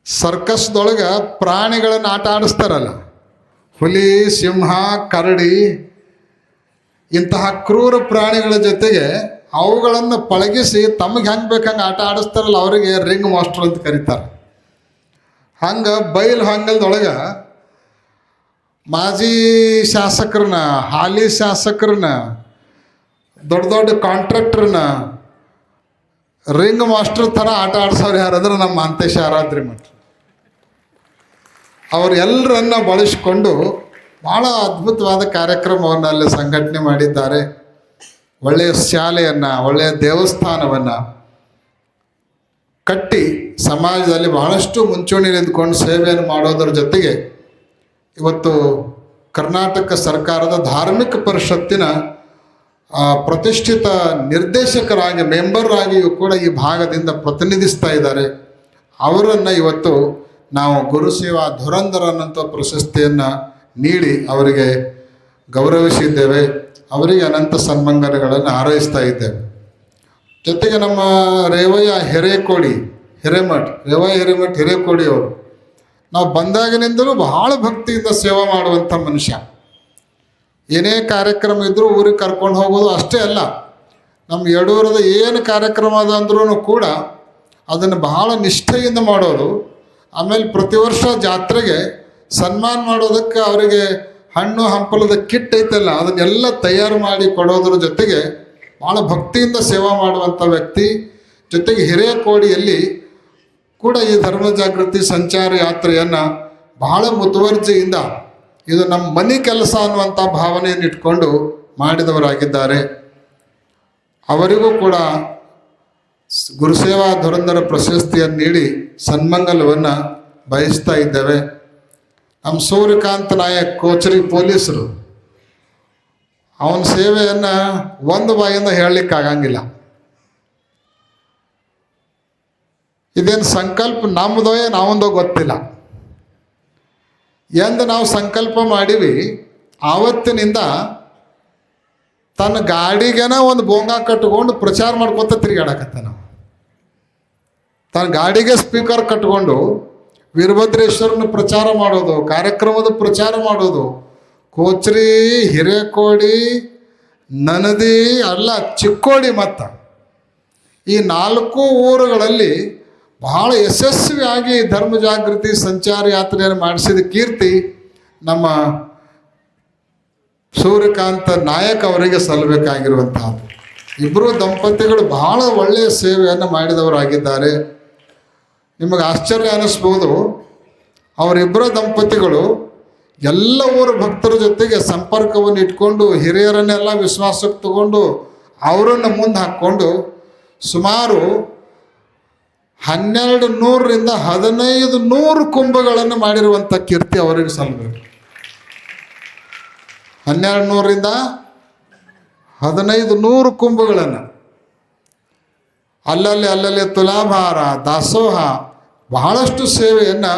ಸರ್ಕಸ್ದೊಳಗೆ ಪ್ರಾಣಿಗಳನ್ನು ಆಟ ಆಡಿಸ್ತಾರಲ್ಲ, ಹುಲಿ, ಸಿಂಹ, ಕರಡಿ ಇಂತಹ ಕ್ರೂರ ಪ್ರಾಣಿಗಳ ಜೊತೆಗೆ ಅವುಗಳನ್ನು ಪಳಗಿಸಿ ತಮಗೆ ಹೆಂಗೆ ಬೇಕಂಗೆ ಆಟ ಆಡಿಸ್ತಾರಲ್ಲ, ಅವರಿಗೆ ರಿಂಗ್ ಮಾಸ್ಟರ್ ಅಂತ ಕರೀತಾರೆ. ಹಂಗೆ ಬೈಲಹೊಂಗಲದೊಳಗೆ ಮಾಜಿ ಶಾಸಕರನ್ನ, ಹಾಲಿ ಶಾಸಕರನ್ನ, ದೊಡ್ಡ ದೊಡ್ಡ ಕಾಂಟ್ರಾಕ್ಟ್ರನ್ನ ರಿಂಗ್ ಮಾಸ್ಟರ್ ಥರ ಆಟ ಆಡ್ಸೋರು ಯಾರಾದ್ರೆ ನಮ್ಮ ಮಹಂತೇಶ್ ಆರಾಧ್ರಿ ಮಠ. ಅವರೆಲ್ಲರನ್ನ ಬಳಸಿಕೊಂಡು ಭಾಳ ಅದ್ಭುತವಾದ ಕಾರ್ಯಕ್ರಮವನ್ನು ಅಲ್ಲಿ ಸಂಘಟನೆ ಮಾಡಿದ್ದಾರೆ. ಒಳ್ಳೆಯ ಶಾಲೆಯನ್ನು, ಒಳ್ಳೆಯ ದೇವಸ್ಥಾನವನ್ನು ಕಟ್ಟಿ ಸಮಾಜದಲ್ಲಿ ಬಹಳಷ್ಟು ಮುಂಚೂಣಿ ನಿಂತ್ಕೊಂಡು ಸೇವೆಯನ್ನು ಮಾಡೋದ್ರ ಜೊತೆಗೆ ಇವತ್ತು ಕರ್ನಾಟಕ ಸರ್ಕಾರದ ಧಾರ್ಮಿಕ ಪರಿಷತ್ತಿನ ಪ್ರತಿಷ್ಠಿತ ನಿರ್ದೇಶಕರಾಗಿ ಮೆಂಬರ್ ಆಗಿಯೂ ಕೂಡ ಈ ಭಾಗದಿಂದ ಪ್ರತಿನಿಧಿಸ್ತಾ ಇದ್ದಾರೆ. ಅವರನ್ನು ಇವತ್ತು ನಾವು ಗುರುಸೇವಾ ಧುರಂಧರ ಅನ್ನೋಂಥ ಪ್ರಶಸ್ತಿಯನ್ನು ನೀಡಿ ಅವರಿಗೆ ಗೌರವಿಸಿದ್ದೇವೆ. ಅವರಿಗೆ ಅನಂತ ಸನ್ಮಾನಗಳನ್ನು ಹಾರೈಸ್ತಾ ಇದ್ದೇವೆ. ಜೊತೆಗೆ ನಮ್ಮ ರೇವಯ್ಯ ಹಿರೇಮಠ್ ಅವರು ನಾವು ಬಂದಾಗಿನಿಂದಲೂ ಬಹಳ ಭಕ್ತಿಯಿಂದ ಸೇವೆ ಮಾಡುವಂಥ ಮನುಷ್ಯ. ಏನೇ ಕಾರ್ಯಕ್ರಮ ಇದ್ದರೂ ಊರಿಗೆ ಕರ್ಕೊಂಡು ಹೋಗೋದು ಅಷ್ಟೇ ಅಲ್ಲ, ನಮ್ಮ ಯಡೂರದ ಏನು ಕಾರ್ಯಕ್ರಮ ಅದ ಅಂದ್ರೂ ಕೂಡ ಅದನ್ನು ಬಹಳ ನಿಷ್ಠೆಯಿಂದ ಮಾಡೋದು. ಆಮೇಲೆ ಪ್ರತಿ ವರ್ಷ ಜಾತ್ರೆಗೆ ಸನ್ಮಾನ ಮಾಡೋದಕ್ಕೆ ಅವರಿಗೆ ಹಣ್ಣು ಹಂಪಲದ ಕಿಟ್ ಐತಲ್ಲ ಅದನ್ನೆಲ್ಲ ತಯಾರು ಮಾಡಿ ಕೊಡೋದ್ರ ಜೊತೆಗೆ ಭಾಳ ಭಕ್ತಿಯಿಂದ ಸೇವಾ ಮಾಡುವಂಥ ವ್ಯಕ್ತಿ. ಜೊತೆಗೆ ಹಿರೇಕೋಡಿಯಲ್ಲಿ ಕೂಡ ಈ ಧರ್ಮ ಜಾಗೃತಿ ಸಂಚಾರ ಯಾತ್ರೆಯನ್ನು ಬಹಳ ಮುತುವರ್ಜಿಯಿಂದ ಇದು ನಮ್ಮ ಮನೆ ಕೆಲಸ ಅನ್ನುವಂಥ ಭಾವನೆಯನ್ನು ಇಟ್ಕೊಂಡು ಮಾಡಿದವರಾಗಿದ್ದಾರೆ. ಅವರಿಗೂ ಕೂಡ ಗುರುಸೇವಾ ಧುರಂಧರ ಪ್ರಶಸ್ತಿಯನ್ನು ನೀಡಿ ಸನ್ಮಂಗಲವನ್ನು ಬಯಸ್ತಾ ಇದ್ದೇವೆ. ನಮ್ಮ ಸೂರ್ಯಕಾಂತ್ ನಾಯಕ್ ಕೋಚರಿ ಪೊಲೀಸರು ಅವನ ಸೇವೆಯನ್ನು ಒಂದು ಬಾಯಿಂದ ಹೇಳಲಿಕ್ಕಾಗಂಗಿಲ್ಲ. ಇದೇನು ಸಂಕಲ್ಪ ನಮ್ಮದೋ ನಾವೊಂದೋ ಗೊತ್ತಿಲ್ಲ. ಎಂದು ನಾವು ಸಂಕಲ್ಪ ಮಾಡೀವಿ ಆವತ್ತಿನಿಂದ ತನ್ನ ಗಾಡಿಗೆನ ಒಂದು ಬೋಂಗ ಕಟ್ಕೊಂಡು ಪ್ರಚಾರ ಮಾಡ್ಕೊತ ತಿರುಗಾಡಕತ್ತ. ನಾವು ತನ್ನ ಗಾಡಿಗೆ ಸ್ಪೀಕರ್ ಕಟ್ಕೊಂಡು ವೀರಭದ್ರೇಶ್ವರನ ಪ್ರಚಾರ ಮಾಡೋದು, ಕಾರ್ಯಕ್ರಮದ ಪ್ರಚಾರ ಮಾಡೋದು, ಕೋಚ್ರಿ, ಹಿರೇಕೋಡಿ, ನನದಿ ಅಲ್ಲ ಚಿಕ್ಕೋಡಿ ಮತ್ತು ಈ 4 ಊರುಗಳಲ್ಲಿ ಬಹಳ ಯಶಸ್ವಿಯಾಗಿ ಧರ್ಮ ಜಾಗೃತಿ ಸಂಚಾರ ಯಾತ್ರೆಯನ್ನು ಮಾಡಿಸಿದ ಕೀರ್ತಿ ನಮ್ಮ ಸೂರ್ಯಕಾಂತ ನಾಯಕ್ ಅವರಿಗೆ ಸಲ್ಲಬೇಕಾಗಿರುವಂಥದ್ದು. ಇಬ್ಬರು ದಂಪತಿಗಳು ಬಹಳ ಒಳ್ಳೆಯ ಸೇವೆಯನ್ನು ಮಾಡಿದವರಾಗಿದ್ದಾರೆ. ನಿಮಗೆ ಆಶ್ಚರ್ಯ ಅನ್ನಿಸ್ಬೋದು, ಅವರಿಬ್ಬರ ದಂಪತಿಗಳು ಎಲ್ಲ ಊರ ಭಕ್ತರ ಜೊತೆಗೆ ಸಂಪರ್ಕವನ್ನು ಇಟ್ಕೊಂಡು ಹಿರಿಯರನ್ನೆಲ್ಲ ವಿಶ್ವಾಸಕ್ಕೆ ತಗೊಂಡು ಅವರನ್ನು ಮುಂದೆ ಹಾಕ್ಕೊಂಡು ಸುಮಾರು 1200ರಿಂದ 1500 ಕುಂಭಗಳನ್ನು ಮಾಡಿರುವಂಥ ಕೀರ್ತಿ ಅವರಿಗೆ ಸಲ್ಲಬೇಕು. 1200ರಿಂದ 1500 ಕುಂಭಗಳನ್ನು ಅಲ್ಲಲ್ಲಿ ತುಲಾಭಾರ, ದಾಸೋಹ, ಬಹಳಷ್ಟು ಸೇವೆಯನ್ನು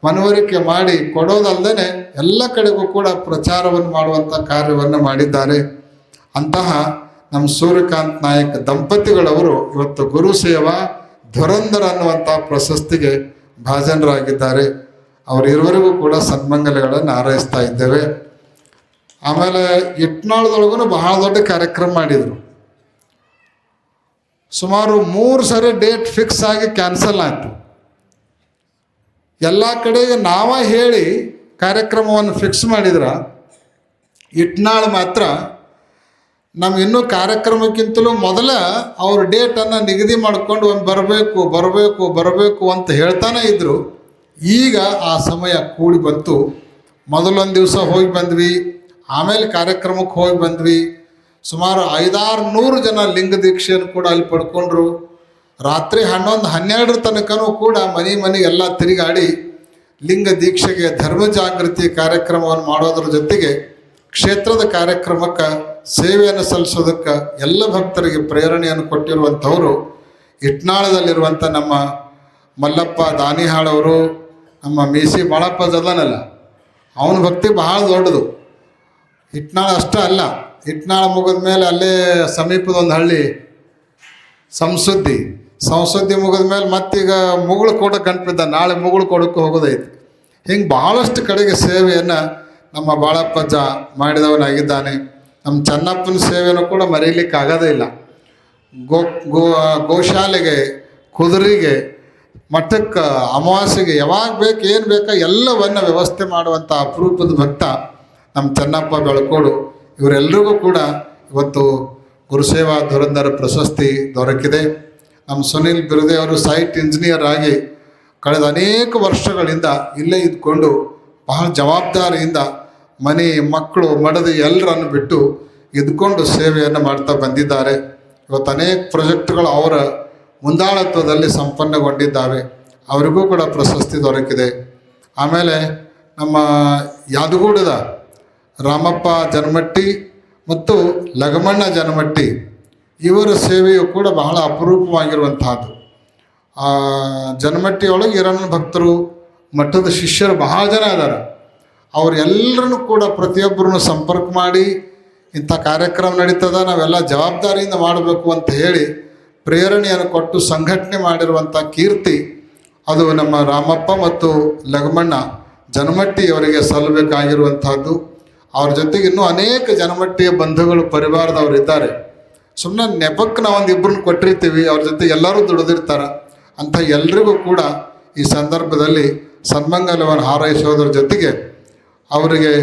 ಮನವರಿಕೆ ಮಾಡಿ ಕೊಡೋದಲ್ಲದೆ ಎಲ್ಲ ಕಡೆಗೂ ಕೂಡ ಪ್ರಚಾರವನ್ನು ಮಾಡುವಂಥ ಕಾರ್ಯವನ್ನು ಮಾಡಿದ್ದಾರೆ. ಅಂತಹ ನಮ್ಮ ಸೂರ್ಯಕಾಂತ್ ನಾಯಕ್ ದಂಪತಿಗಳವರು ಇವತ್ತು ಗುರುಸೇವಾ ಧುರಂಧರ ಅನ್ನುವಂಥ ಪ್ರಶಸ್ತಿಗೆ ಭಾಜನರಾಗಿದ್ದಾರೆ. ಅವರಿರುವರೆಗೂ ಕೂಡ ಸನ್ಮಂಗಲಗಳನ್ನು ಹಾರೈಸ್ತಾ ಇದ್ದೇವೆ. ಆಮೇಲೆ ಇಟ್ನಾಳದೊಳಗೂ ಬಹಳ ದೊಡ್ಡ ಕಾರ್ಯಕ್ರಮ ಮಾಡಿದರು. ಸುಮಾರು 3 ಸರಿ ಡೇಟ್ ಫಿಕ್ಸ್ ಆಗಿ ಕ್ಯಾನ್ಸಲ್ ಆಯಿತು. ಎಲ್ಲ ಕಡೆಗೆ ನಾವೇ ಹೇಳಿ ಕಾರ್ಯಕ್ರಮವನ್ನು ಫಿಕ್ಸ್ ಮಾಡಿದ್ರೆ ಇಟ್ನಾಳು ಮಾತ್ರ ನಮ್ಮ ಇನ್ನೂ ಕಾರ್ಯಕ್ರಮಕ್ಕಿಂತಲೂ ಮೊದಲ ಅವ್ರ ಡೇಟನ್ನು ನಿಗದಿ ಮಾಡಿಕೊಂಡು ಒಂದು ಬರಬೇಕು ಅಂತ ಹೇಳ್ತಾನೆ ಇದ್ದರು. ಈಗ ಆ ಸಮಯ ಕೂಡಿ ಬಂತು. ಮೊದಲೊಂದು ದಿವಸ ಹೋಗಿ ಬಂದ್ವಿ, ಆಮೇಲೆ ಕಾರ್ಯಕ್ರಮಕ್ಕೆ ಹೋಗಿ ಬಂದ್ವಿ. ಸುಮಾರು 500-600 ಜನ ಲಿಂಗ ದೀಕ್ಷೆಯನ್ನು ಕೂಡ ಅಲ್ಲಿ ಪಡ್ಕೊಂಡ್ರು. ರಾತ್ರಿ 11-12 ತನಕನೂ ಕೂಡ ಮನೆಗೆಲ್ಲ ತಿರುಗಾಡಿ ಲಿಂಗ ದೀಕ್ಷೆಗೆ ಧರ್ಮ ಜಾಗೃತಿ ಕಾರ್ಯಕ್ರಮವನ್ನು ಮಾಡೋದ್ರ ಜೊತೆಗೆ ಕ್ಷೇತ್ರದ ಕಾರ್ಯಕ್ರಮಕ್ಕೆ ಸೇವೆಯನ್ನು ಸಲ್ಲಿಸೋದಕ್ಕೆ ಎಲ್ಲ ಭಕ್ತರಿಗೆ ಪ್ರೇರಣೆಯನ್ನು ಕೊಟ್ಟಿರುವಂಥವರು ಇಟ್ನಾಳದಲ್ಲಿರುವಂಥ ನಮ್ಮ ಮಲ್ಲಪ್ಪ ದಾನಿಹಾಳವರು, ನಮ್ಮ ಮೀಸಿ ಬಾಳಪ್ಪ ಜದನಲ್ಲ, ಅವನ ಭಕ್ತಿ ಬಹಳ ದೊಡ್ಡದು. ಇಟ್ನಾಳ ಅಷ್ಟೇ ಅಲ್ಲ, ಇಟ್ನಾಳ ಮುಗಿದ ಮೇಲೆ ಅಲ್ಲೇ ಸಮೀಪದ ಒಂದು ಹಳ್ಳಿ ಸಂಸುದ್ದಿ ಮುಗಿದ ಮೇಲೆ ಮತ್ತೀಗ ಮುಗುಳು ಕೋಟ ಕಣ್ಪಿದ್ದ, ನಾಳೆ ಮುಗುಳು ಕೋಟಕ್ಕೆ ಹೋಗೋದೈತಿ. ಹಿಂಗೆ ಭಾಳಷ್ಟು ಕಡೆಗೆ ಸೇವೆಯನ್ನು ನಮ್ಮ ಬಾಳಪ್ಪಜ್ಜ ಮಾಡಿದವನಾಗಿದ್ದಾನೆ. ನಮ್ಮ ಚೆನ್ನಪ್ಪನ ಸೇವೆಯನ್ನು ಕೂಡ ಮರೀಲಿಕ್ಕೆ ಆಗೋದೇ ಇಲ್ಲ. ಗೋಶಾಲೆಗೆ, ಕುದುರೆಗೆ, ಮಠಕ್ಕೆ, ಅಮಾವಾಸ್ಯೆಗೆ ಯಾವಾಗ ಬೇಕು ಏನು ಬೇಕೋ ಎಲ್ಲವನ್ನು ವ್ಯವಸ್ಥೆ ಮಾಡುವಂಥ ಅಪರೂಪದ ಭಕ್ತ ನಮ್ಮ ಚೆನ್ನಪ್ಪ ಬೆಳಕೋಡು. ಇವರೆಲ್ಲರಿಗೂ ಕೂಡ ಇವತ್ತು ಗುರುಸೇವಾ ಧುರಂಧರ ಪ್ರಶಸ್ತಿ ದೊರಕಿದೆ. ನಮ್ಮ ಸುನಿಲ್ ಬಿರುದೆ ಅವರು ಸೈಟ್ ಇಂಜಿನಿಯರ್ ಆಗಿ ಕಳೆದ ಅನೇಕ ವರ್ಷಗಳಿಂದ ಇಲ್ಲೇ ಇದ್ಕೊಂಡು ಬಹಳ ಜವಾಬ್ದಾರಿಯಿಂದ ಮನೆ, ಮಕ್ಕಳು, ಮಡದಿ ಎಲ್ಲರನ್ನು ಬಿಟ್ಟು ಇದ್ಕೊಂಡು ಸೇವೆಯನ್ನು ಮಾಡ್ತಾ ಬಂದಿದ್ದಾರೆ. ಇವತ್ತು ಅನೇಕ ಪ್ರಾಜೆಕ್ಟ್ಗಳು ಅವರ ಮುಂದಾಳತ್ವದಲ್ಲಿ ಸಂಪನ್ನಗೊಂಡಿದ್ದಾವೆ. ಅವರಿಗೂ ಕೂಡ ಪ್ರಶಸ್ತಿ ದೊರಕಿದೆ. ಆಮೇಲೆ ನಮ್ಮ ಯಾದಗೂಡದ ರಾಮಪ್ಪ ಜನ್ಮಟ್ಟಿ ಮತ್ತು ಲಗಮಣ್ಣ ಜನಮಟ್ಟಿ ಇವರ ಸೇವೆಯು ಕೂಡ ಬಹಳ ಅಪರೂಪವಾಗಿರುವಂತಹದ್ದು. ಜನಮಟ್ಟಿಯೊಳಗೆ ಇರಣ್ಣ ಭಕ್ತರು ಮಠದ ಶಿಷ್ಯರು ಬಹಳ ಜನ ಇದ್ದಾರೆ. ಅವರೆಲ್ಲರನ್ನು ಕೂಡ ಪ್ರತಿಯೊಬ್ಬರನ್ನು ಸಂಪರ್ಕ ಮಾಡಿ ಇಂಥ ಕಾರ್ಯಕ್ರಮ ನಡೀತದ, ನಾವೆಲ್ಲ ಜವಾಬ್ದಾರಿಯಿಂದ ಮಾಡಬೇಕು ಅಂತ ಹೇಳಿ ಪ್ರೇರಣೆಯನ್ನು ಕೊಟ್ಟು ಸಂಘಟನೆ ಮಾಡಿರುವಂಥ ಕೀರ್ತಿ ಅದು ನಮ್ಮ ರಾಮಪ್ಪ ಮತ್ತು ಲಗಮಣ್ಣ ಜನಮಟ್ಟಿಯವರಿಗೆ ಸಲ್ಲಬೇಕಾಗಿರುವಂಥದ್ದು. ಅವ್ರ ಜೊತೆಗೆ ಇನ್ನೂ ಅನೇಕ ಜನಮಟ್ಟಿಯ ಬಂಧುಗಳು ಪರಿವಾರದವರು ಇದ್ದಾರೆ. ಸುಮ್ಮನೆ ನೆಪಕ್ಕೆ ನಾವೊಂದು ಇಬ್ಬರನ್ನ ಕೊಟ್ಟಿರ್ತೀವಿ, ಅವ್ರ ಜೊತೆ ಎಲ್ಲರೂ ದುಡಿದಿರ್ತಾರೆ. ಅಂಥ ಎಲ್ರಿಗೂ ಕೂಡ ಈ ಸಂದರ್ಭದಲ್ಲಿ ಸನ್ಮಂಗಲವನ್ನು ಹಾರೈಸೋದ್ರ ಜೊತೆಗೆ ಅವರಿಗೆ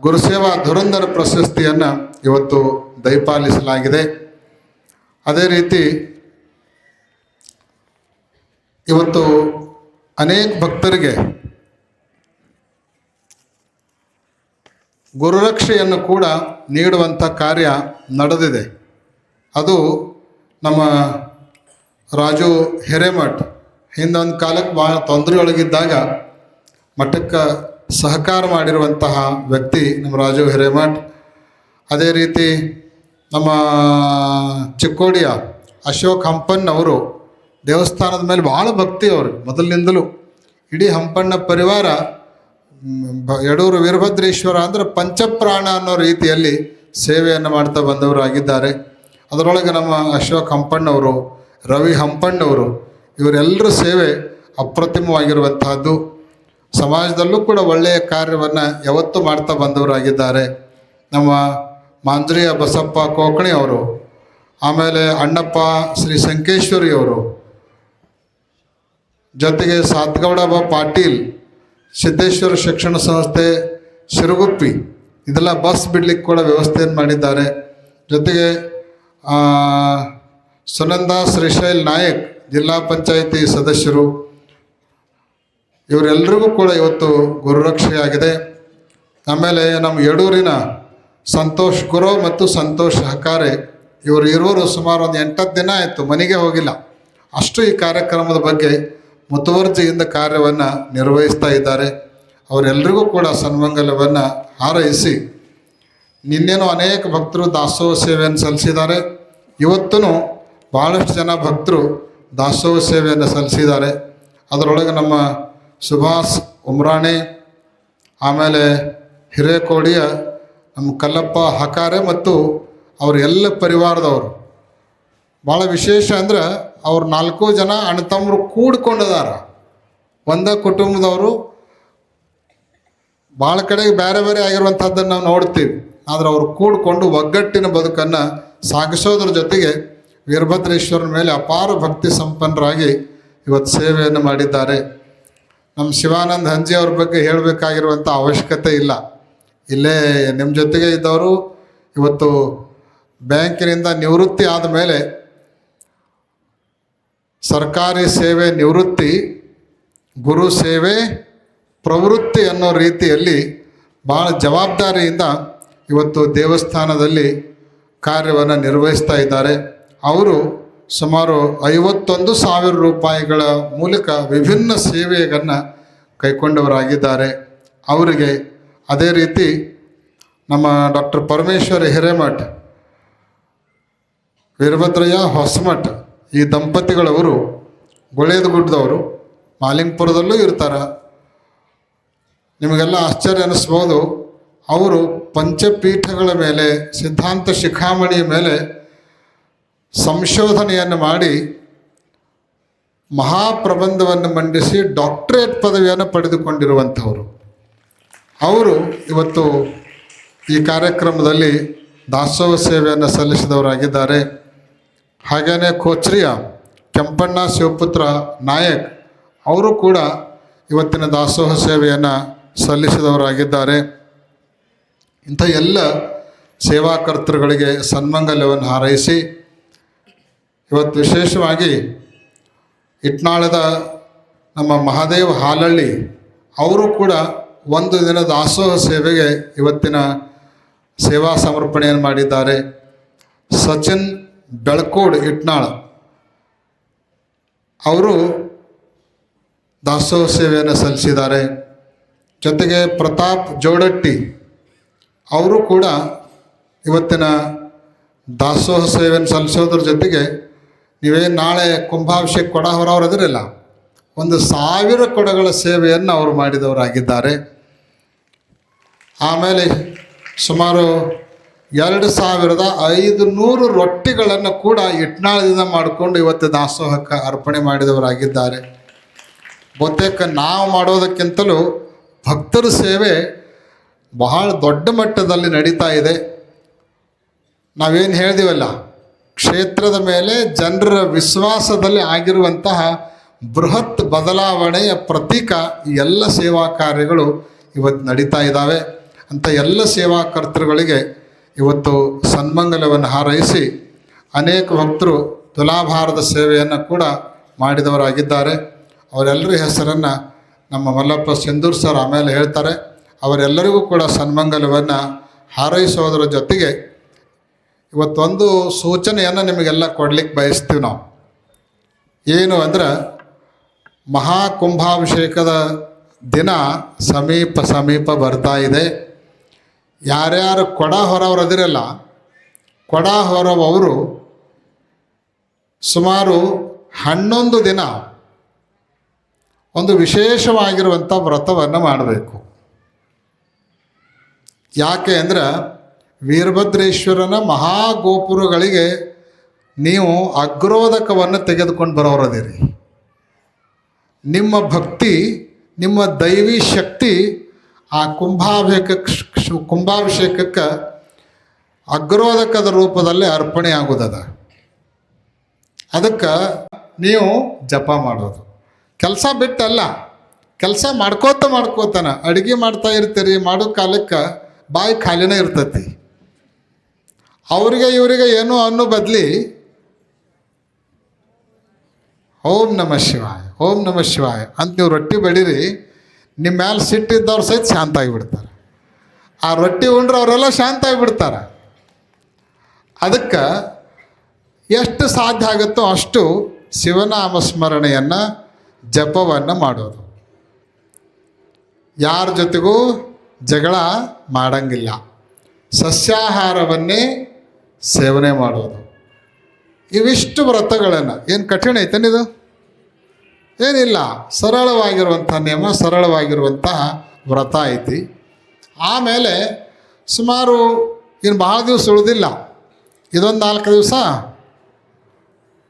ಗುರುಸೇವಾ ಧುರಂಧರ ಪ್ರಶಸ್ತಿಯನ್ನು ಇವತ್ತು ದಯಪಾಲಿಸಲಾಗಿದೆ. ಅದೇ ರೀತಿ ಇವತ್ತು ಅನೇಕ ಭಕ್ತರಿಗೆ ಗುರುರಕ್ಷೆಯನ್ನು ಕೂಡ ನೀಡುವಂಥ ಕಾರ್ಯ ನಡೆದಿದೆ. ಅದು ನಮ್ಮ ರಾಜು ಹಿರೇಮಠ್ ಹಿಂದೊಂದು ಕಾಲಕ್ಕೆ ಭಾಳ ತೊಂದರೆಯೊಳಗಿದ್ದಾಗ ಮಠಕ್ಕೆ ಸಹಕಾರ ಮಾಡಿರುವಂತಹ ವ್ಯಕ್ತಿ ನಮ್ಮ ರಾಜು ಹಿರೇಮಠ್. ಅದೇ ರೀತಿ ನಮ್ಮ ಚಿಕ್ಕೋಡಿಯ ಅಶೋಕ್ ಹಂಪನ್ನವರು ದೇವಸ್ಥಾನದ ಮೇಲೆ ಭಾಳ ಭಕ್ತಿ ಅವರು ಮೊದಲಿನಿಂದಲೂ. ಇಡೀ ಹಂಪಣ್ಣ ಪರಿವಾರ ಯಡೂರು ವೀರಭದ್ರೇಶ್ವರ ಅಂದರೆ ಪಂಚಪ್ರಾಣ ಅನ್ನೋ ರೀತಿಯಲ್ಲಿ ಸೇವೆಯನ್ನು ಮಾಡ್ತಾ ಬಂದವರು ಆಗಿದ್ದಾರೆ. ಅದರೊಳಗೆ ನಮ್ಮ ಅಶೋಕ್ ಹಂಪಣ್ಣವರು, ರವಿ ಹಂಪಣ್ಣವರು ಇವರೆಲ್ಲರ ಸೇವೆ ಅಪ್ರತಿಮವಾಗಿರುವಂತಹದ್ದು. ಸಮಾಜದಲ್ಲೂ ಕೂಡ ಒಳ್ಳೆಯ ಕಾರ್ಯವನ್ನು ಯಾವತ್ತೂ ಮಾಡ್ತಾ ಬಂದವರಾಗಿದ್ದಾರೆ. ನಮ್ಮ ಮಾಂಜ್ರಿಯ ಬಸಪ್ಪ ಕೋಕಣಿ ಅವರು, ಆಮೇಲೆ ಅಣ್ಣಪ್ಪ ಶ್ರೀ ಸಂಕೇಶ್ವರಿಯವರು, ಜೊತೆಗೆ ಸಾತ್ಗೌಡ ಪಾಟೀಲ್, ಸಿದ್ದೇಶ್ವರ ಶಿಕ್ಷಣ ಸಂಸ್ಥೆ ಶಿರುಗುಪ್ಪಿ, ಇದೆಲ್ಲ ಬಸ್ ಬಿಡ್ಲಿಕ್ಕೆ ಕೂಡ ವ್ಯವಸ್ಥೆಯನ್ನು ಮಾಡಿದ್ದಾರೆ. ಜೊತೆಗೆ ಸುನಂದ ಶ್ರೀಶೈಲ್ ನಾಯಕ್ ಜಿಲ್ಲಾ ಪಂಚಾಯಿತಿ ಸದಸ್ಯರು, ಇವರೆಲ್ಲರಿಗೂ ಕೂಡ ಇವತ್ತು ಗುರುರಕ್ಷೆಯಾಗಿದೆ. ಆಮೇಲೆ ನಮ್ಮ ಯಡೂರಿನ ಸಂತೋಷ್ ಗುರು ಮತ್ತು ಸಂತೋಷ್ ಹಕಾರೆ ಇವರು ಇರುವರು ಸುಮಾರು ಒಂದು 8 ದಿನ ಆಯಿತು ಮನೆಗೆ ಹೋಗಿಲ್ಲ. ಅಷ್ಟು ಈ ಕಾರ್ಯಕ್ರಮದ ಬಗ್ಗೆ ಮುತುವರ್ಜಿಯಿಂದ ಕಾರ್ಯವನ್ನು ನಿರ್ವಹಿಸ್ತಾ ಇದ್ದಾರೆ. ಅವರೆಲ್ಲರಿಗೂ ಕೂಡ ಸನ್ಮಂಗಲವನ್ನು ಹಾರೈಸಿ ನಿನ್ನೇನು ಅನೇಕ ಭಕ್ತರು ದಾಸೋಹ ಸೇವೆಯನ್ನು ಸಲ್ಲಿಸಿದ್ದಾರೆ. ಇವತ್ತೂ ಭಾಳಷ್ಟು ಜನ ಭಕ್ತರು ದಾಸೋಹ ಸೇವೆಯನ್ನು ಸಲ್ಲಿಸಿದ್ದಾರೆ. ಅದರೊಳಗೆ ನಮ್ಮ ಸುಭಾಷ್ ಉಮ್ರಾಣಿ, ಆಮೇಲೆ ಹಿರೇಕೋಡಿಯ ನಮ್ಮ ಕಲ್ಲಪ್ಪ ಹಕಾರೆ ಮತ್ತು ಅವ್ರ ಎಲ್ಲ ಪರಿವಾರದವರು. ಭಾಳ ವಿಶೇಷ ಅಂದ್ರೆ ಅವ್ರು 4 ಜನ ಅಣ್ಣತಮ್ಮರು ಕೂಡ್ಕೊಂಡಿದ್ದಾರೆ. ಒಂದೇ ಕುಟುಂಬದವರು. ಭಾಳ ಕಡೆಗೆ ಬೇರೆ ಬೇರೆ ಆಗಿರುವಂಥದ್ದನ್ನು ನಾವು ನೋಡ್ತೀವಿ. ಆದರೆ ಅವರು ಕೂಡಿಕೊಂಡು ಒಗ್ಗಟ್ಟಿನ ಬದುಕನ್ನು ಸಾಗಿಸೋದ್ರ ಜೊತೆಗೆ ವೀರಭದ್ರೇಶ್ವರನ ಮೇಲೆ ಅಪಾರ ಭಕ್ತಿ ಸಂಪನ್ನರಾಗಿ ಇವತ್ತು ಸೇವೆಯನ್ನು ಮಾಡಿದ್ದಾರೆ. ನಮ್ಮ ಶಿವಾನಂದ ಹಂಜಿ ಅವ್ರ ಬಗ್ಗೆ ಹೇಳಬೇಕಾಗಿರುವಂಥ ಅವಶ್ಯಕತೆ ಇಲ್ಲ. ಇಲ್ಲೇ ನಿಮ್ಮ ಜೊತೆಗೆ ಇದ್ದವರು ಇವತ್ತು ಬ್ಯಾಂಕಿನಿಂದ ನಿವೃತ್ತಿ ಆದಮೇಲೆ ಸರ್ಕಾರಿ ಸೇವೆ ನಿವೃತ್ತಿ, ಗುರು ಸೇವೆ ಪ್ರವೃತ್ತಿ ಅನ್ನೋ ರೀತಿಯಲ್ಲಿ ಭಾಳ ಜವಾಬ್ದಾರಿಯಿಂದ ಇವತ್ತು ದೇವಸ್ಥಾನದಲ್ಲಿ ಕಾರ್ಯವನ್ನು ನಿರ್ವಹಿಸ್ತಾ ಇದ್ದಾರೆ. ಅವರು ಸುಮಾರು 51,000 ರೂಪಾಯಿಗಳ ಮೂಲಕ ವಿಭಿನ್ನ ಸೇವೆಯನ್ನು ಕೈಗೊಂಡವರಾಗಿದ್ದಾರೆ. ಅವರಿಗೆ ಅದೇ ರೀತಿ ನಮ್ಮ ಡಾಕ್ಟರ್ ಪರಮೇಶ್ವರ ಹಿರೇಮಠ್, ವೀರಭದ್ರಯ್ಯ ಹೊಸಮಠ್ ಈ ದಂಪತಿಗಳವರು ಗುಳೇದಗುಡ್ಡದವರು, ಮಾಲಿಂಗಪುರದಲ್ಲೂ ಇರ್ತಾರೆ. ನಿಮಗೆಲ್ಲ ಆಶ್ಚರ್ಯ ಅನ್ನಿಸ್ಬೋದು. ಅವರು ಪಂಚಪೀಠಗಳ ಮೇಲೆ, ಸಿದ್ಧಾಂತ ಶಿಖಾಮಣಿಯ ಮೇಲೆ ಸಂಶೋಧನೆಯನ್ನು ಮಾಡಿ ಮಹಾಪ್ರಬಂಧವನ್ನು ಮಂಡಿಸಿ ಡಾಕ್ಟರೇಟ್ ಪದವಿಯನ್ನು ಪಡೆದುಕೊಂಡಿರುವಂಥವರು. ಅವರು ಇವತ್ತು ಈ ಕಾರ್ಯಕ್ರಮದಲ್ಲಿ ದಾಸೋಹ ಸೇವೆಯನ್ನು ಸಲ್ಲಿಸಿದವರಾಗಿದ್ದಾರೆ. ಹಾಗೆಯೇ ಕೋಚ್ರಿಯ ಕೆಂಪಣ್ಣ ಶಿವಪುತ್ರ ನಾಯಕ್ ಅವರು ಕೂಡ ಇವತ್ತಿನ ದಾಸೋಹ ಸೇವೆಯನ್ನು ಸಲ್ಲಿಸಿದವರಾಗಿದ್ದಾರೆ. ಇಂಥ ಎಲ್ಲ ಸೇವಾಕರ್ತರುಗಳಿಗೆ ಸನ್ಮಂಗಲ್ಯವನ್ನು ಹಾರೈಸಿ ಇವತ್ತು ವಿಶೇಷವಾಗಿ ಇಟ್ನಾಳದ ನಮ್ಮ ಮಹಾದೇವ್ ಹಾಲಳ್ಳಿ ಅವರು ಕೂಡ ಒಂದು ದಿನ ದಾಸೋಹ ಸೇವೆಗೆ ಇವತ್ತಿನ ಸೇವಾ ಸಮರ್ಪಣೆಯನ್ನು ಮಾಡಿದ್ದಾರೆ. ಸಚಿನ್ ಬೆಳ್ಕೋಡ್ ಇಟ್ನಾಳ್ ಅವರು ದಾಸೋಹ ಸೇವೆಯನ್ನು ಸಲ್ಲಿಸಿದ್ದಾರೆ. ಜೊತೆಗೆ ಪ್ರತಾಪ್ ಜೋಡಟ್ಟಿ ಅವರು ಕೂಡ ಇವತ್ತಿನ ದಾಸೋಹ ಸೇವೆಯನ್ನು ಸಲ್ಲಿಸೋದ್ರ ಜೊತೆಗೆ ನೀವೇನು ನಾಳೆ ಕುಂಭಾಭಿಷೇಕ ಕೊಡ ಹೊರವ್ರು ಅದಿರಲ್ಲ, 1,000 ಕೊಡಗಳ ಸೇವೆಯನ್ನು ಅವರು ಮಾಡಿದವರಾಗಿದ್ದಾರೆ. ಆಮೇಲೆ ಸುಮಾರು 2,500 ರೊಟ್ಟಿಗಳನ್ನು ಕೂಡ ಇಟ್ನಾಳದಿಂದ ಮಾಡಿಕೊಂಡು ಇವತ್ತು ದಾಸೋಹಕ್ಕೆ ಅರ್ಪಣೆ ಮಾಡಿದವರಾಗಿದ್ದಾರೆ. ಬಹುತೇಕ ನಾವು ಮಾಡೋದಕ್ಕಿಂತಲೂ ಭಕ್ತರ ಸೇವೆ ಬಹಳ ದೊಡ್ಡ ಮಟ್ಟದಲ್ಲಿ ನಡೀತಾ ಇದೆ. ನಾವೇನು ಹೇಳಿದೀವಲ್ಲ, ಕ್ಷೇತ್ರದ ಮೇಲೆ ಜನರ ವಿಶ್ವಾಸದಲ್ಲಿ ಆಗಿರುವಂತಹ ಬೃಹತ್ ಬದಲಾವಣೆಯ ಪ್ರತೀಕ ಈ ಎಲ್ಲ ಸೇವಾ ಕಾರ್ಯಗಳು ಇವತ್ತು ನಡೀತಾ ಇದ್ದಾವೆ. ಅಂಥ ಎಲ್ಲ ಸೇವಾ ಕರ್ತೃಗಳಿಗೆ ಇವತ್ತು ಸನ್ಮಂಗಲವನ್ನು ಹಾರೈಸಿ ಅನೇಕ ಭಕ್ತರು ತುಲಾಭಾರದ ಸೇವೆಯನ್ನು ಕೂಡ ಮಾಡಿದವರಾಗಿದ್ದಾರೆ. ಅವರೆಲ್ಲರ ಹೆಸರನ್ನು ನಮ್ಮ ಮಲ್ಲಪ್ಪ ಸಿಂಧೂರ್ ಸರ್ ಆಮೇಲೆ ಹೇಳ್ತಾರೆ. ಅವರೆಲ್ಲರಿಗೂ ಕೂಡ ಸನ್ಮಂಗಲವನ್ನು ಹಾರೈಸೋದರ ಜೊತೆಗೆ ಇವತ್ತೊಂದು ಸೂಚನೆಯನ್ನು ನಿಮಗೆಲ್ಲ ಕೊಡ್ಲಿಕ್ಕೆ ಬಯಸ್ತೀವಿ ನಾವು. ಏನು ಅಂದ್ರೆ, ಮಹಾಕುಂಭಾಭಿಷೇಕದ ದಿನ ಸಮೀಪ ಬರ್ತಾ ಇದೆ. ಯಾರ್ಯಾರು ಕೊಡ ಹೊರವ್ರು ಅದಿರಲ್ಲ, ಕೊಡ ಹೊರವರು ಸುಮಾರು 11 ದಿನ ಒಂದು ವಿಶೇಷವಾಗಿರುವಂಥ ವ್ರತವನ್ನು ಮಾಡಬೇಕು. ಯಾಕೆ ಅಂದ್ರೆ, ವೀರಭದ್ರೇಶ್ವರನ ಮಹಾಗೋಪುರಗಳಿಗೆ ನೀವು ಅಗ್ರೋದಕವನ್ನು ತೆಗೆದುಕೊಂಡು ಬರೋರದಿರಿ. ನಿಮ್ಮ ಭಕ್ತಿ, ನಿಮ್ಮ ದೈವಿ ಶಕ್ತಿ ಆ ಕುಂಭಾಭಿಷೇಕಕ್ಕೆ ಅಗ್ರೋದಕದ ರೂಪದಲ್ಲಿ ಅರ್ಪಣೆ ಆಗೋದದ. ಅದಕ್ಕೆ ನೀವು ಜಪ ಮಾಡೋದು. ಕೆಲಸ ಬಿಟ್ಟಲ್ಲ, ಕೆಲಸ ಮಾಡ್ಕೋತಾನ ಅಡುಗೆ ಮಾಡ್ತಾ ಇರ್ತೀರಿ, ಮಾಡೋ ಕಾಲಕ್ಕೆ ಬಾಯಿ ಖಾಲಿನೇ ಇರ್ತೈತಿ. ಇವರಿಗೆ ಏನೋ ಅನ್ನೋ ಬದಲಿ ಓಂ ನಮಃ ಶಿವಾಯ, ಓಂ ನಮಃ ಶಿವಾಯ ಅಂತ ನೀವು ರೊಟ್ಟಿ ಬಡೀರಿ, ನಿಮ್ಮ ಮೇಲೆ ಸಿಟ್ಟಿದ್ದವ್ರು ಸಹಿತ ಶಾಂತ ಆಗಿಬಿಡ್ತಾರೆ. ಆ ರೊಟ್ಟಿ ಉಂಡ್ರೆ ಅವರೆಲ್ಲ ಶಾಂತ ಆಗಿಬಿಡ್ತಾರೆ. ಅದಕ್ಕೆ ಎಷ್ಟು ಸಾಧ್ಯ ಆಗುತ್ತೋ ಅಷ್ಟು ಶಿವನಾಮ ಸ್ಮರಣೆಯನ್ನು, ಜಪವನ್ನು ಮಾಡೋದು. ಯಾರ ಜೊತೆಗೂ ಜಗಳ ಮಾಡಂಗಿಲ್ಲ. ಸಸ್ಯಾಹಾರವನ್ನೇ ಸೇವನೆ ಮಾಡೋದು. ಇವಿಷ್ಟು ವ್ರತಗಳನ್ನು, ಏನು ಕಠಿಣ ಐತೇನಿದು? ಏನಿಲ್ಲ, ಸರಳವಾಗಿರುವಂಥ ನಿಯಮ, ಸರಳವಾಗಿರುವಂತಹ ವ್ರತ ಐತಿ. ಆಮೇಲೆ ಸುಮಾರು ಇನ್ನು ಭಾಳ ದಿವಸ ಉಳಿದಿಲ್ಲ. ಇದೊಂದು 4 ದಿವಸ,